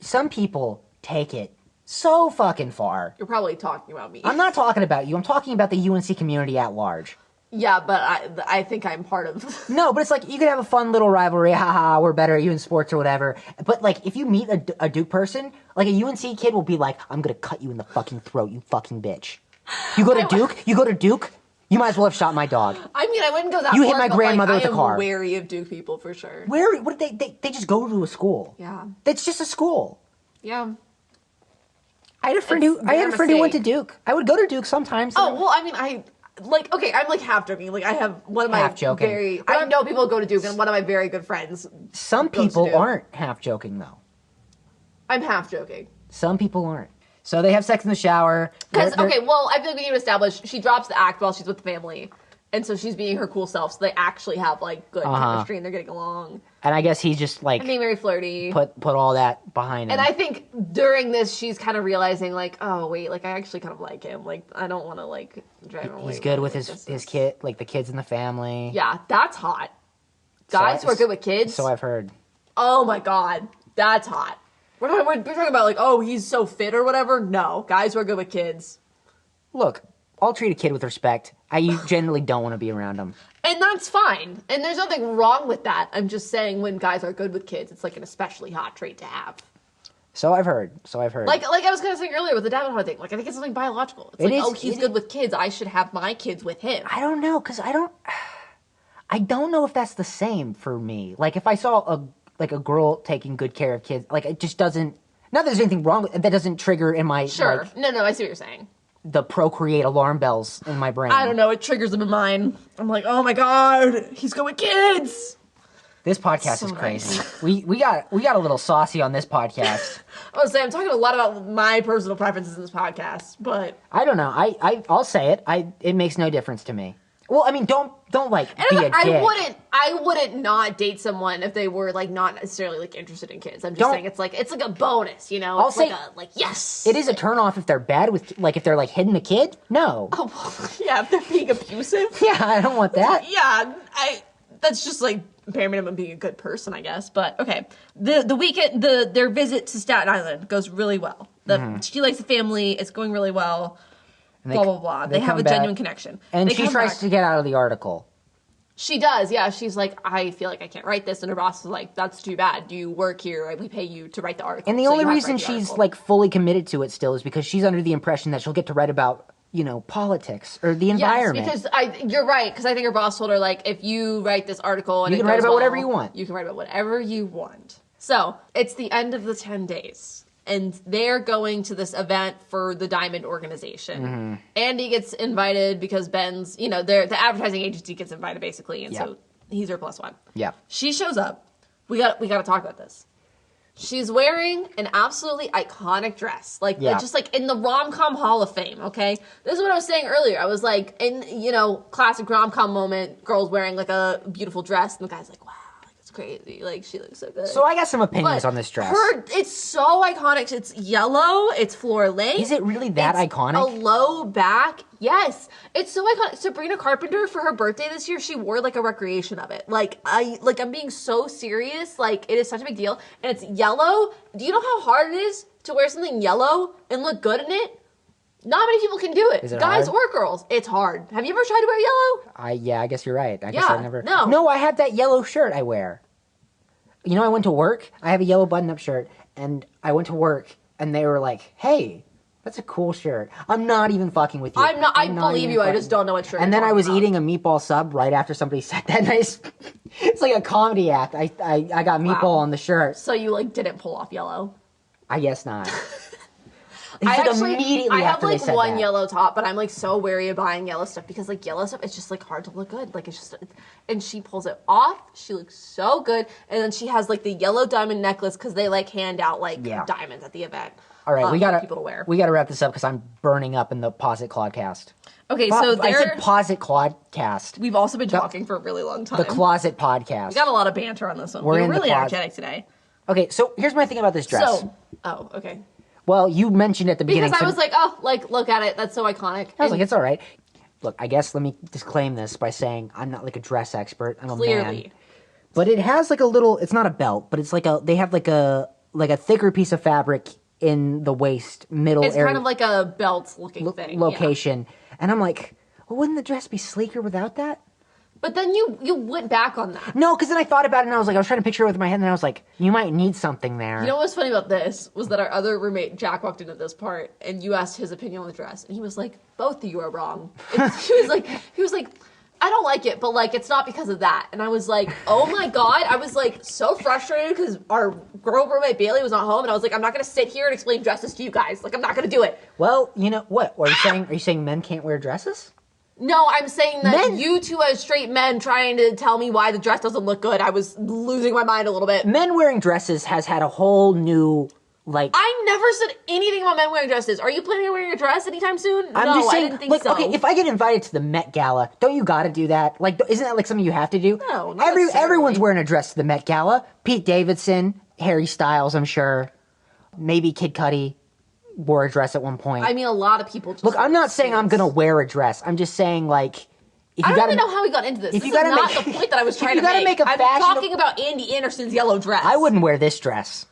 Some people take it so fucking far. You're probably talking about me. I'm not talking about you. I'm talking about the UNC community at large. Yeah, but I think I'm part of... No, but it's like, you could have a fun little rivalry, haha, we're better at you in sports or whatever. But, like, if you meet a Duke person, like, a UNC kid will be like, I'm gonna cut you in the fucking throat, you fucking bitch. You go to Duke, you might as well have shot my dog. I mean, I wouldn't go that far. You hit my grandmother with a car. I am wary of Duke people, for sure. What did they just go to a school. Yeah. It's just a school. Yeah. I had a friend who went to Duke. I would go to Duke sometimes. Oh, well, I mean, I'm like half joking. Like, I have one of my joking. I know people go to Duke, and one of my very good friends. Some people aren't half joking, though. I'm half joking. Some people aren't. So they have sex in the shower. Because, I feel like we need to establish she drops the act while she's with the family. And so she's being her cool self, so they actually have, like, good chemistry, and they're getting along. And I guess he's just, like... and being very flirty. Put all that behind him. And I think during this, she's kind of realizing, like, oh, wait, like, I actually kind of like him. Like, I don't want to, like, drive him away. He's good with his kid, like, the kids in the family. Yeah, that's hot. Guys who are good with kids. So I've heard. Oh, my God. That's hot. We're talking about, like, oh, he's so fit or whatever. No. Guys who are good with kids. Look, I'll treat a kid with respect. I generally don't want to be around them. And that's fine. And there's nothing wrong with that. I'm just saying when guys are good with kids, it's like an especially hot trait to have. So I've heard. Like I was kind of saying earlier with the Davenport thing. Like, I think it's something biological. It's like, he's good with kids. I should have my kids with him. I don't know, because I don't know if that's the same for me. Like, if I saw a girl taking good care of kids, like, it just doesn't... Not that there's anything wrong with it. That doesn't trigger in my... Sure. Like, no, I see what you're saying. The procreate alarm bells in my brain. I don't know. It triggers them in mine. I'm like, oh my God, he's good with kids. This podcast is crazy. Nice. We got a little saucy on this podcast. I was saying, I'm talking a lot about my personal preferences in this podcast, but I don't know. I'll say it. It makes no difference to me. Well, I mean, don't like be a dick. I wouldn't not date someone if they were like not necessarily like interested in kids. I'm just saying it's like a bonus, you know. It's like yes. It is a turnoff if they're bad with, like, if they're like hitting a kid. No. Oh well, yeah, if they're being abusive. Yeah, I don't want that. Yeah, that's just like bare minimum being a good person, I guess. But okay, the weekend, their visit to Staten Island goes really well. She likes the family. It's going really well. Blah, blah, blah. They have a genuine connection. And she tries to get out of the article. She does, yeah. She's like, I feel like I can't write this. And her boss is like, that's too bad. You work here. We pay you to write the article. And the only reason she's, like, fully committed to it still is because she's under the impression that she'll get to write about, you know, politics or the environment. Yes, because you're right. Because I think her boss told her, like, if you write this article and you can write about whatever you want. You can write about whatever you want. So, it's the end of the 10 days. And they're going to this event for the Diamond organization. Mm-hmm. Andy gets invited because Ben's, you know, the advertising agency gets invited basically, and so he's her plus one. Yeah. She shows up. We got to talk about this. She's wearing an absolutely iconic dress, like just like in the rom-com Hall of Fame. Okay, this is what I was saying earlier. I was like, in classic rom-com moment, girls wearing like a beautiful dress, and the guy's like, wow. Crazy, like she looks so good. So I got some opinions on this dress. It's so iconic. It's yellow. It's floor length. Is it really that iconic? A low back. Yes, it's so iconic. Sabrina Carpenter, for her birthday this year, she wore like a recreation of it. I'm being so serious. Like, it is such a big deal, and it's yellow. Do you know how hard it is to wear something yellow and look good in it? Not many people can do it. Is it guys hard? or girls. It's hard. Have you ever tried to wear yellow? I guess you're right. I guess I never. No, I have that yellow shirt I wear. You know, I went to work. I have a yellow button-up shirt, and I went to work, and they were like, "Hey, that's a cool shirt." I'm not even fucking with you. I believe you. I just don't know what shirt. And then I was eating a meatball sub right after somebody said that. It's like a comedy act. I got meatball on the shirt. So you like didn't pull off yellow? I guess not. I have like one yellow top, but I'm like so wary of buying yellow stuff because like yellow stuff, it's just like hard to look good. Like it's just, and she pulls it off. She looks so good, and then she has like the yellow diamond necklace because they like hand out like diamonds at the event. All right, we gotta people to wear. We gotta wrap this up because I'm burning up in the Posit Clodcast. Okay, so I said Posit Clodcast. We've also been talking for a really long time. The Closet Podcast. We got a lot of banter on this one. We're really energetic today. Okay, so here's my thing about this dress. Okay. Well, you mentioned at the beginning. Because I was like, oh, like, look at it. That's so iconic. I was like, it's all right. Look, I guess let me disclaim this by saying I'm not like a dress expert. I'm a man. But it has like a little, it's not a belt, but it's like they have like a thicker piece of fabric in the waist middle area. It's kind of like a belt looking thing. Location. Yeah. And I'm like, well, wouldn't the dress be sleeker without that? But then you went back on that. No, because then I thought about it and I was trying to picture it with my head and I was like, you might need something there. You know what's funny about this was that our other roommate, Jack, walked into this part and you asked his opinion on the dress and he was like, both of you are wrong. He was like, I don't like it, but like, it's not because of that. And I was like, oh my God. I was like so frustrated because our girl roommate Bailey was not home and I was like, I'm not going to sit here and explain dresses to you guys. Like, I'm not going to do it. Well, you know what? Are you saying men can't wear dresses? No, I'm saying that you two as straight men trying to tell me why the dress doesn't look good, I was losing my mind a little bit. Men wearing dresses has had a whole new, like... I never said anything about men wearing dresses. Are you planning on wearing a dress anytime soon? I'm just saying, I didn't think so. Okay, if I get invited to the Met Gala, don't you gotta do that? Like, isn't that like something you have to do? No, not necessarily. Everyone's wearing a dress to the Met Gala. Pete Davidson, Harry Styles, I'm sure. Maybe Kid Cudi wore a dress at one point. I mean, a lot of people just... Look, I'm not saying I'm gonna wear a dress. I'm just saying, like... I don't even know how we got into this. This is not the point that I was trying to make. I'm talking about Andy Anderson's yellow dress. I wouldn't wear this dress.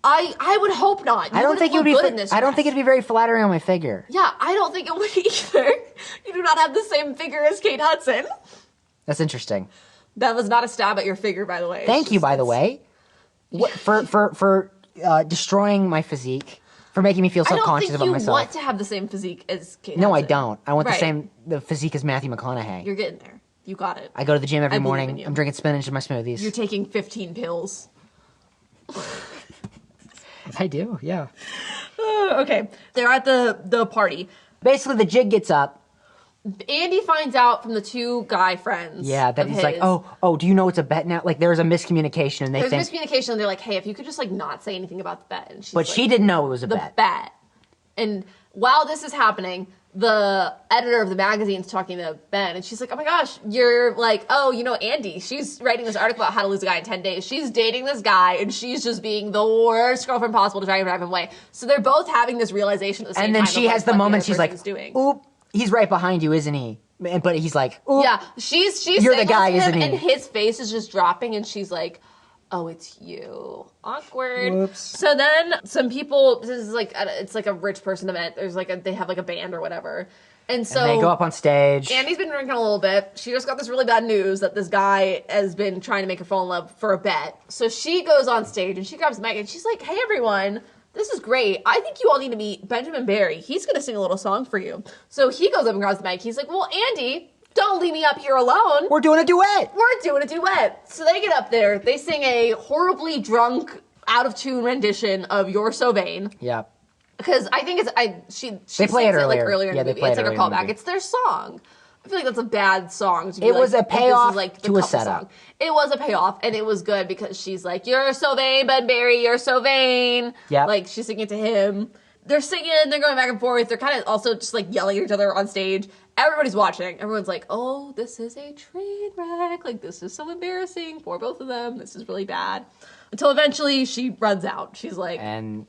I would hope not. I don't think it would be good in this dress. I don't think it'd be very flattering on my figure. Yeah, I don't think it would either. You do not have the same figure as Kate Hudson. That's interesting. That was not a stab at your figure, by the way. Thank you, by the way. For destroying my physique. For making me feel self-conscious about myself. I don't think you want to have the same physique as Kate Hudson. No, I don't. I want the physique as Matthew McConaughey. You're getting there. You got it. I go to the gym every morning. I'm drinking spinach in my smoothies. You're taking 15 pills. I do, yeah. Okay. They're at the party. Basically, the jig gets up. Andy finds out from the two guy friends. Yeah, that he's like, oh, do you know it's a bet now? Like, there's a miscommunication, and there's miscommunication, and they're like, hey, if you could just like not say anything about the bet. And but she didn't know it was a bet. The bet. And while this is happening, the editor of the magazine's talking to Ben, and she's like, oh my gosh, you're like, oh, you know, Andy, she's writing this article about how to lose a guy in 10 days. She's dating this guy, and she's just being the worst girlfriend possible to try and drive him away. So they're both having this realization at the same time. And then she has the moment, she's like, oop. He's right behind you, isn't he? But he's like, oop. Yeah, she's you're the guy, isn't he? And his face is just dropping, and she's like, oh, it's you. Awkward. Whoops. So then some people, this is like, it's like a rich person event. There's like they have like a band or whatever. And so they go up on stage. Andy's been drinking a little bit. She just got this really bad news that this guy has been trying to make her fall in love for a bet. So she goes on stage and she grabs the mic and she's like, hey, everyone, this is great. I think you all need to meet Benjamin Barry. He's going to sing a little song for you. So he goes up and grabs the mic. He's like, well, Andy, don't leave me up here alone. We're doing a duet. So they get up there. They sing a horribly drunk, out of tune rendition of You're So Vain. Yeah. Because I think they play it earlier. Like earlier in the movie. It's like a callback. It's their song. I feel like that's a bad song. It was a payoff to a setup. Song. It was a payoff, and it was good because she's like, you're so vain, Ben Barry, you're so vain. Yeah. Like, she's singing to him. They're singing, they're going back and forth. They're kind of also just like yelling at each other on stage. Everybody's watching. Everyone's like, oh, this is a train wreck. Like, this is so embarrassing for both of them. This is really bad. Until eventually she runs out. She's like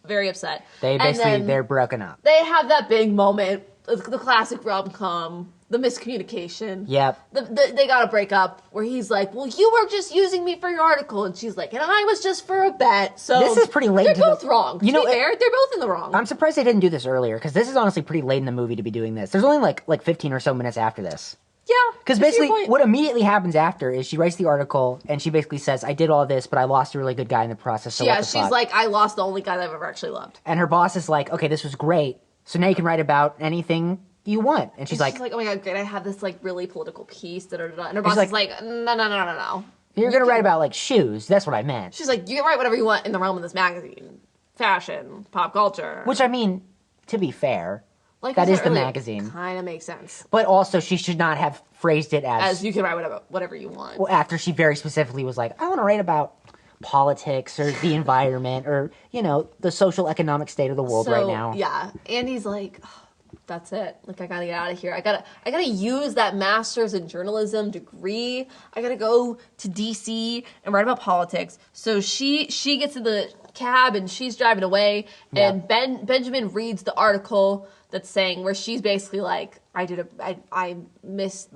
very upset. They're broken up. They have that big moment, the classic rom-com, the miscommunication. Yep. They gotta break up where he's like, well, you were just using me for your article. And she's like, and I was just for a bet. So this is pretty late. They're both wrong. To be fair, they're both in the wrong. I'm surprised they didn't do this earlier because this is honestly pretty late in the movie to be doing this. There's only like 15 or so minutes after this. Yeah. Because basically what immediately happens after is she writes the article and she basically says, I did all this, but I lost a really good guy in the process. So she's like, I lost the only guy that I've ever actually loved. And her boss is like, okay, this was great. So now you can write about anything you want. And she's like, oh my God, great. I have this like really political piece. And her boss is like, no. You're going to write about like shoes. That's what I meant. She's like, you can write whatever you want in the realm of this magazine. Fashion, pop culture. Which I mean, to be fair, like that is the magazine. Kind of makes sense. But also, she should not have phrased it as you can write whatever you want. Well, after she very specifically was like, I want to write about politics or the environment or, the social economic state of the world right now. Yeah. Andy's like, oh, that's it. Like, I gotta get out of here. I gotta use that master's in journalism degree. I gotta go to DC and write about politics. So she gets in the cab and she's driving away and Benjamin reads the article that's saying where she's basically like, I missed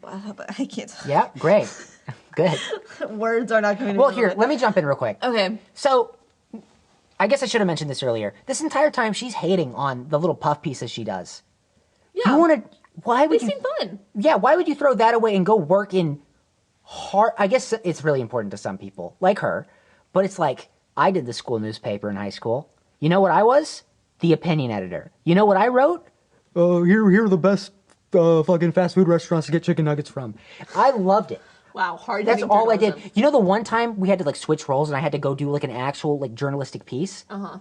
I can't. Yeah, great. Good. Words are not coming. Well, here, let me jump in real quick. Okay. So, I guess I should have mentioned this earlier. This entire time she's hating on the little puff pieces she does. Yeah. They seem fun. Yeah, why would you throw that away and go work in hard... I guess it's really important to some people, like her, but it's like, I did the school newspaper in high school. You know what I was? The opinion editor. You know what I wrote? Here are the best fucking fast food restaurants to get chicken nuggets from. I loved it. Wow, hard. That's all I did. You know the one time we had to like switch roles and I had to go do like an actual like journalistic piece? Uh-huh.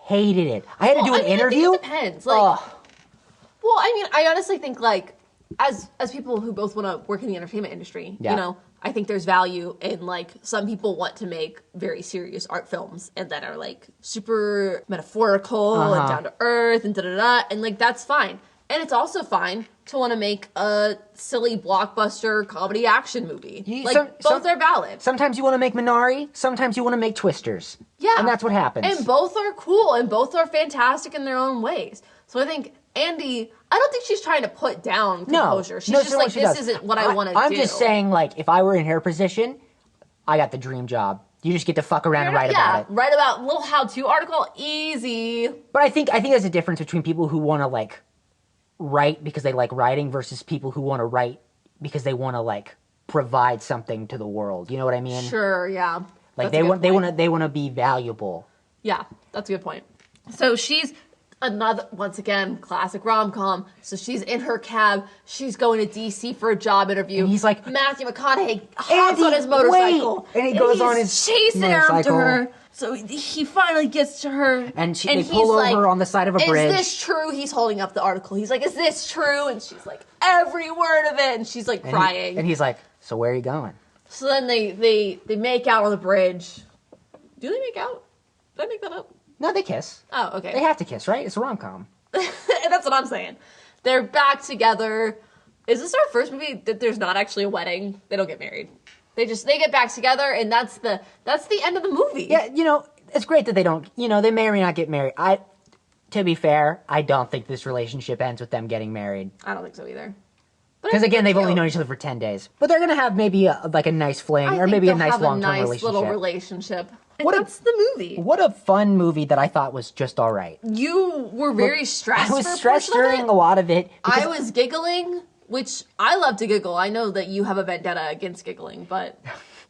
Hated it. I had to do an interview. I think it depends. Like, well, I mean, I honestly think like as people who both want to work in the entertainment industry, I think there's value in like some people want to make very serious art films and that are like super metaphorical and down to earth and da-da-da, and like that's fine. And it's also fine to want to make a silly blockbuster comedy action movie. Both are valid. Sometimes you want to make Minari, sometimes you want to make Twisters. Yeah. And that's what happens. And both are cool and both are fantastic in their own ways. So I think Andy, I don't think she's trying to put down composure. No, she's just like, this isn't what I want to do. I'm just saying, like, if I were in her position, I got the dream job. You just get to fuck around and write about it. Write about a little how-to article, easy. But I think there's a difference between people who want to, like, write because they like writing versus people who want to write because they want to, like, provide something to the world. You know what I mean? Sure, yeah. Like, they want to be valuable. Yeah, that's a good point. So she's... once again, classic rom-com. So she's in her cab. She's going to DC for a job interview. And he's like, Matthew McConaughey hops on his motorcycle. Wait. And he goes on his chasing motorcycle. after her. So he finally gets to her. And they pull over on the side of a bridge. Is this true? He's holding up the article. He's like, is this true? And she's like, every word of it. And she's like crying. And he's like, so where are you going? So then they make out on the bridge. Do they make out? Did I make that up? No, they kiss. Oh, okay. They have to kiss, right? It's a rom-com. That's what I'm saying. They're back together. Is this our first movie that there's not actually a wedding? They don't get married. They get back together, and that's the end of the movie. Yeah, it's great that they don't, they may or may not get married. To be fair, I don't think this relationship ends with them getting married. I don't think so either. Because again, they've only known each other for 10 days. But they're going to have maybe a nice fling or maybe a nice long-term relationship. Little relationship. That's the movie. What a fun movie that I thought was just all right. You were very stressed. I was stressed during a lot of it. I was giggling, which I love to giggle. I know that you have a vendetta against giggling, but...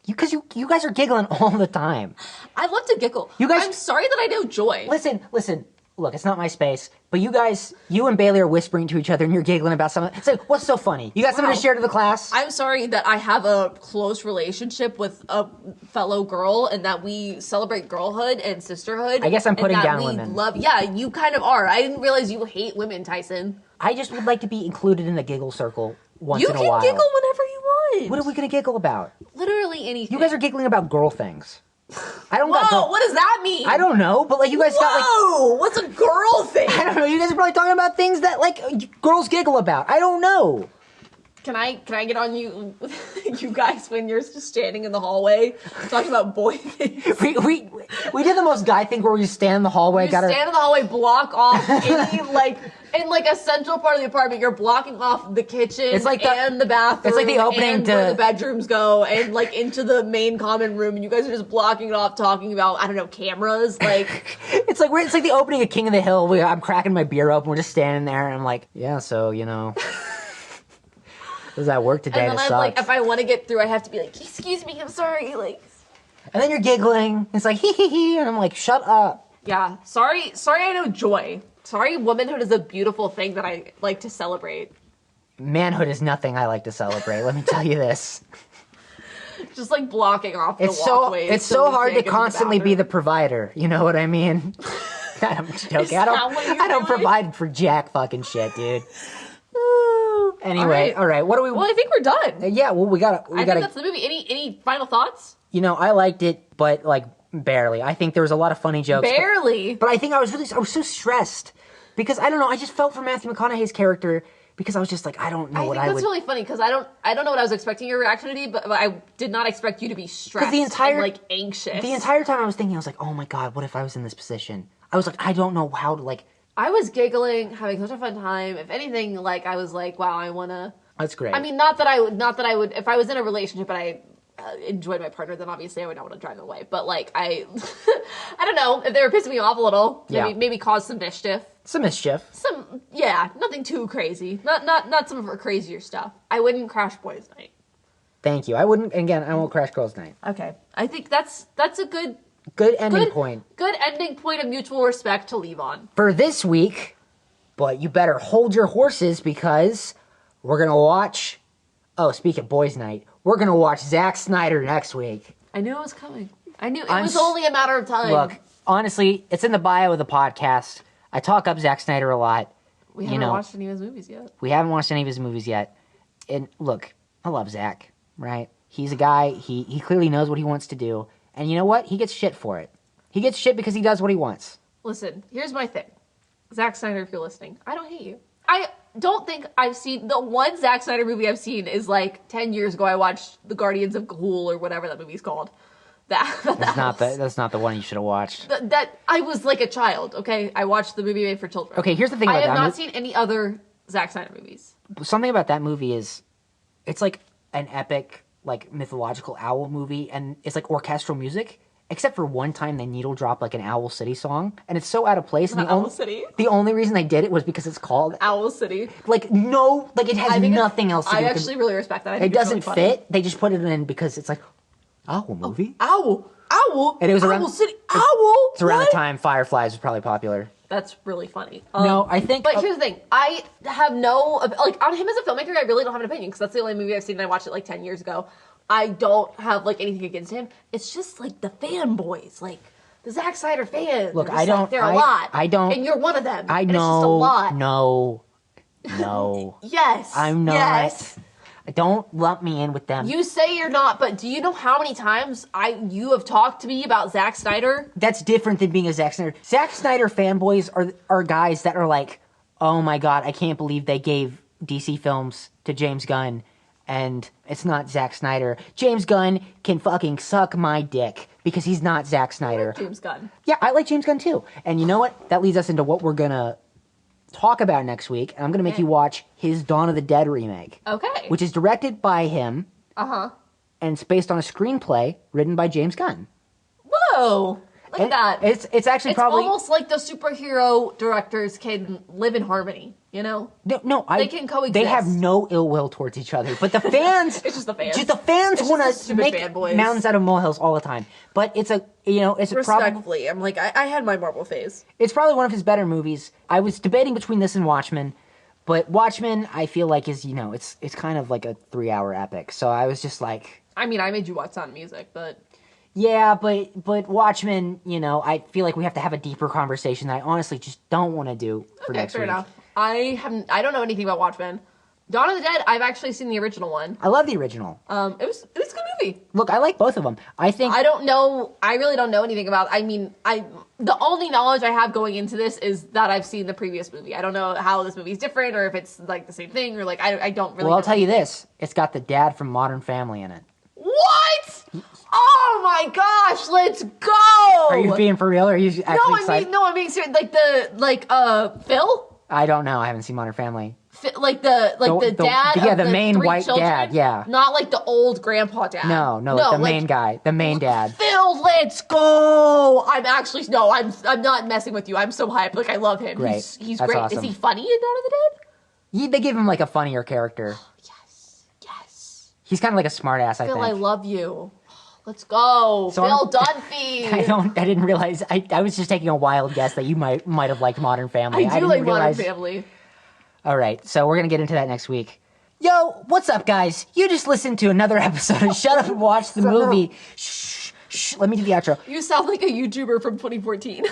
Because you guys are giggling all the time. I love to giggle. I'm sorry that I know joy. Listen. Look, it's not my space, but you and Bailey are whispering to each other and you're giggling about something. It's like, what's so funny? You got something to share to the class? I'm sorry that I have a close relationship with a fellow girl and that we celebrate girlhood and sisterhood. I guess I'm putting down women. Yeah, you kind of are. I didn't realize you hate women, Tyson. I just would like to be included in the giggle circle once in a while. You can giggle whenever you want. What are we going to giggle about? Literally anything. You guys are giggling about girl things. What does that mean? I don't know, but like you guys got like... Whoa, what's a girl thing? I don't know, you guys are probably talking about things that like girls giggle about. I don't know. Can I get on you guys when you're just standing in the hallway talking about boy things? We did the most guy thing where we just stand in the hallway. Stand in the hallway, block off any in a central part of the apartment. You're blocking off the kitchen and the bathroom. It's like the opening and where the bedrooms go and into the main common room. And you guys are just blocking it off, talking about cameras. It's like the opening of King of the Hill. I'm cracking my beer open. We're just standing there, and I'm like, yeah, so does that work today? And then if I want to get through, I have to be like, excuse me, I'm sorry, And then you're giggling. It's like hee hee hee, and I'm like, shut up. Yeah, sorry. I know joy. Sorry, womanhood is a beautiful thing that I like to celebrate. Manhood is nothing I like to celebrate. Let me tell you this. Just blocking off the walkways. It's so hard to constantly be the provider. You know what I mean? I'm joking. I don't provide for jack fucking shit, dude. Anyway, all right. What do we? Well, I think we're done. Yeah. Well, we gotta. I think that's the movie. Any final thoughts? I liked it, but barely. I think there was a lot of funny jokes. Barely. But I think I was so stressed because I don't know. I just felt for Matthew McConaughey's character because I was just I don't know what I would. That's really funny because I don't know what I was expecting your reaction to be, but I did not expect you to be stressed and anxious. The entire time I was thinking, I was like, oh my god, what if I was in this position? I was I don't know how to I was giggling, having such a fun time. If anything, I was wow, I wanna. That's great. I mean, not that I would. If I was in a relationship and I enjoyed my partner, then obviously I would not want to drive them away. But I don't know if they were pissing me off a little. Maybe cause some mischief. Nothing too crazy. Not some of her crazier stuff. I wouldn't crash boys' night. Thank you. I wouldn't. Again, I won't crash girls' night. Okay. I think that's a good ending point. Good ending point of mutual respect to leave on. For this week, but you better hold your horses because we're going to watch... Oh, speak of boys' night, we're going to watch Zack Snyder next week. I knew it was coming. I knew it was only a matter of time. Look, honestly, it's in the bio of the podcast. I talk up Zack Snyder a lot. We haven't watched any of his movies yet. We haven't watched any of his movies yet. And look, I love Zack, right? He's a guy, he clearly knows what he wants to do. And you know what? He gets shit for it. He gets shit because he does what he wants. Listen, here's my thing. Zack Snyder, if you're listening, I don't hate you. I don't think I've seen... The one Zack Snyder movie I've seen is 10 years ago. I watched The Guardians of Ghoul or whatever that movie's called. That's not the one you should have watched. That I was a child, okay? I watched the movie made for children. Okay, here's the thing about that. I have not seen any other Zack Snyder movies. Something about that movie is... It's an epic... mythological owl movie, and it's orchestral music, except for one time they needle drop an Owl City song, and it's so out of place. And the only reason they did it was because it's called Owl City. It has nothing else to do. I actually really respect that. I think it doesn't fit. They just put it in because it's owl movie. Owl, and it was Owl City. Owl. It's around the time Fireflies was probably popular. That's really funny. No, I think... But here's the thing. I have no... on him as a filmmaker, I really don't have an opinion, because that's the only movie I've seen, and I watched it 10 years ago. I don't have, anything against him. It's just, the fanboys, the Zack Snyder fans. Look, I don't... They're a lot. I don't... And you're one of them. I know. And it's just a lot. No. Yes. I'm not. Yes. Don't lump me in with them. You say you're not, but do you know how many times you have talked to me about Zack Snyder? That's different than being a Zack Snyder. Zack Snyder fanboys are guys that are oh my god, I can't believe they gave DC films to James Gunn, and it's not Zack Snyder. James Gunn can fucking suck my dick because he's not Zack Snyder. I like James Gunn. Yeah, I like James Gunn too. And you know what? That leads us into what we're gonna talk about next week, and I'm going to make you watch his Dawn of the Dead remake. Okay. Which is directed by him. Uh-huh. And it's based on a screenplay written by James Gunn. Whoa! Look at that. It's actually probably... It's almost like the superhero directors can live in harmony, you know? They can coexist. They have no ill will towards each other, but the fans... It's just the fans. The fans want to make fanboys. Mountains out of molehills all the time. But it's a, it's Respectfully, I'm like, I had my Marvel phase. It's probably one of his better movies. I was debating between this and Watchmen, but Watchmen, I feel like is, it's kind of like a 3-hour epic. So I was just like... I mean, I made you watch Sound of Music, but... Yeah, but Watchmen, I feel like we have to have a deeper conversation that I honestly just don't want to do for next week. Fair enough. I don't know anything about Watchmen. Dawn of the Dead, I've actually seen the original one. I love the original. It was a good movie. Look, I like both of them. I really don't know anything about. The only knowledge I have going into this is that I've seen the previous movie. I don't know how this movie's different or if it's like the same thing or like I don't really. Well, I'll tell you this: it's got the dad from Modern Family in it. What? Oh my gosh, let's go! Are you being for real or are you actually excited? I'm being serious. Phil? I don't know. I haven't seen Modern Family. The dad. Yeah, of the main white children? dad. Yeah, not like the old grandpa dad. No, the main guy, the main dad. Phil, let's go! I'm not messing with you. I'm so hyped. Like I love him. Great. He's That's great. awesome. Is he funny in Dawn of the Dead? They give him like a funnier character. Yes. He's kind of like a smart ass. Phil, I love you. Let's go, so Phil Dunphy. I didn't realize. I was just taking a wild guess that you might have liked Modern Family. I do like Modern Family. All right, so we're gonna get into that next week. Yo, what's up, guys? You just listened to another episode of Shut Up and Watch the Movie. Shh. Let me do the outro. You sound like a YouTuber from 2014.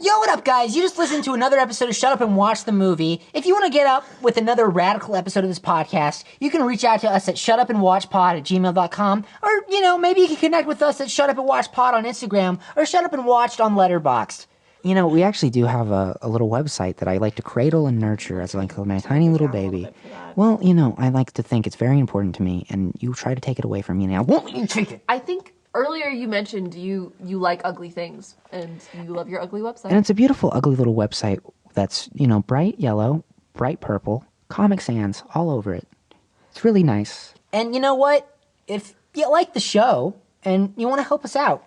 Yo, what up, guys? You just listened to another episode of Shut Up and Watch the Movie. If you want to get up with another radical episode of this podcast, you can reach out to us at shutupandwatchpod@gmail.com, or, maybe you can connect with us at shutupandwatchpod on Instagram, or shutupandwatched on letterboxd. We actually do have a little website that I like to cradle and nurture as like my tiny little baby. Well, I like to think it's very important to me, and you try to take it away from me, and I won't let you take it. I think earlier you mentioned you like ugly things, and you love your ugly website. And it's a beautiful, ugly little website that's, bright yellow, bright purple, Comic Sans all over it. It's really nice. And you know what? If you like the show and you want to help us out,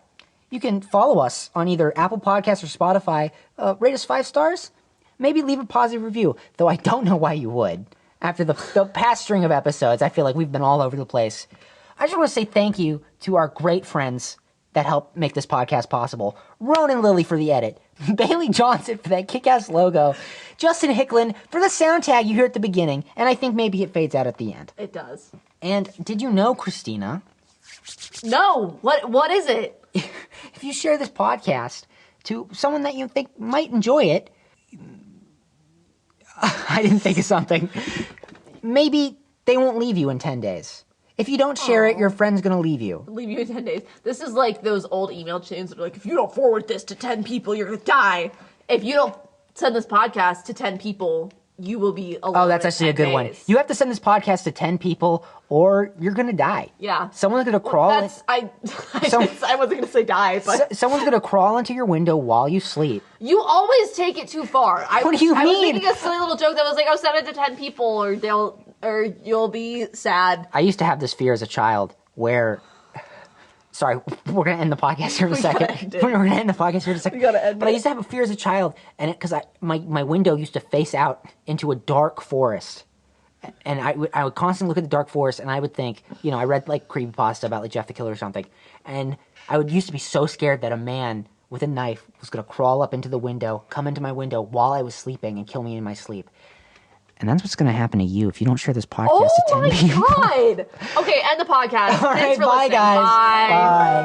you can follow us on either Apple Podcasts or Spotify, rate us 5 stars, maybe leave a positive review, though I don't know why you would. After the past string of episodes, I feel like we've been all over the place. I just want to say thank you to our great friends that helped make this podcast possible. Ronan and Lily for the edit, Bailey Johnson for that kick-ass logo, Justin Hicklin for the sound tag you hear at the beginning, and I think maybe it fades out at the end. It does. And did you know, Kristina? No. What is it? If you share this podcast to someone that you think might enjoy it, I didn't think of something. Maybe they won't leave you in 10 days. If you don't share it, your friend's going to leave you. Leave you in 10 days. This is like those old email chains that are like, if you don't forward this to 10 people, you're going to die. If you don't send this podcast to 10 people, you will be alone. Oh, that's actually a good one. You have to send this podcast to 10 people or you're going to die. Yeah. Someone's going to crawl. I wasn't going to say die, but. Someone's going to crawl into your window while you sleep. You always take it too far. What do you mean? I was making a silly little joke that was like, oh, send it to 10 people or you'll be sad. I used to have this fear as a child where... Sorry, we're going to end the podcast here in a second. We're going to end the podcast here in a second. We got to end it. But I used to have a fear as a child, and because my window used to face out into a dark forest. And I would constantly look at the dark forest, and I would think, I read like creepypasta about like Jeff the Killer or something. And I used to be so scared that a man with a knife was going to crawl up into the window, come into my window while I was sleeping and kill me in my sleep. And that's what's going to happen to you if you don't share this podcast to 10 people. Oh my God! Okay, end the podcast. All right, Thanks for bye, listening. guys. Bye. Bye.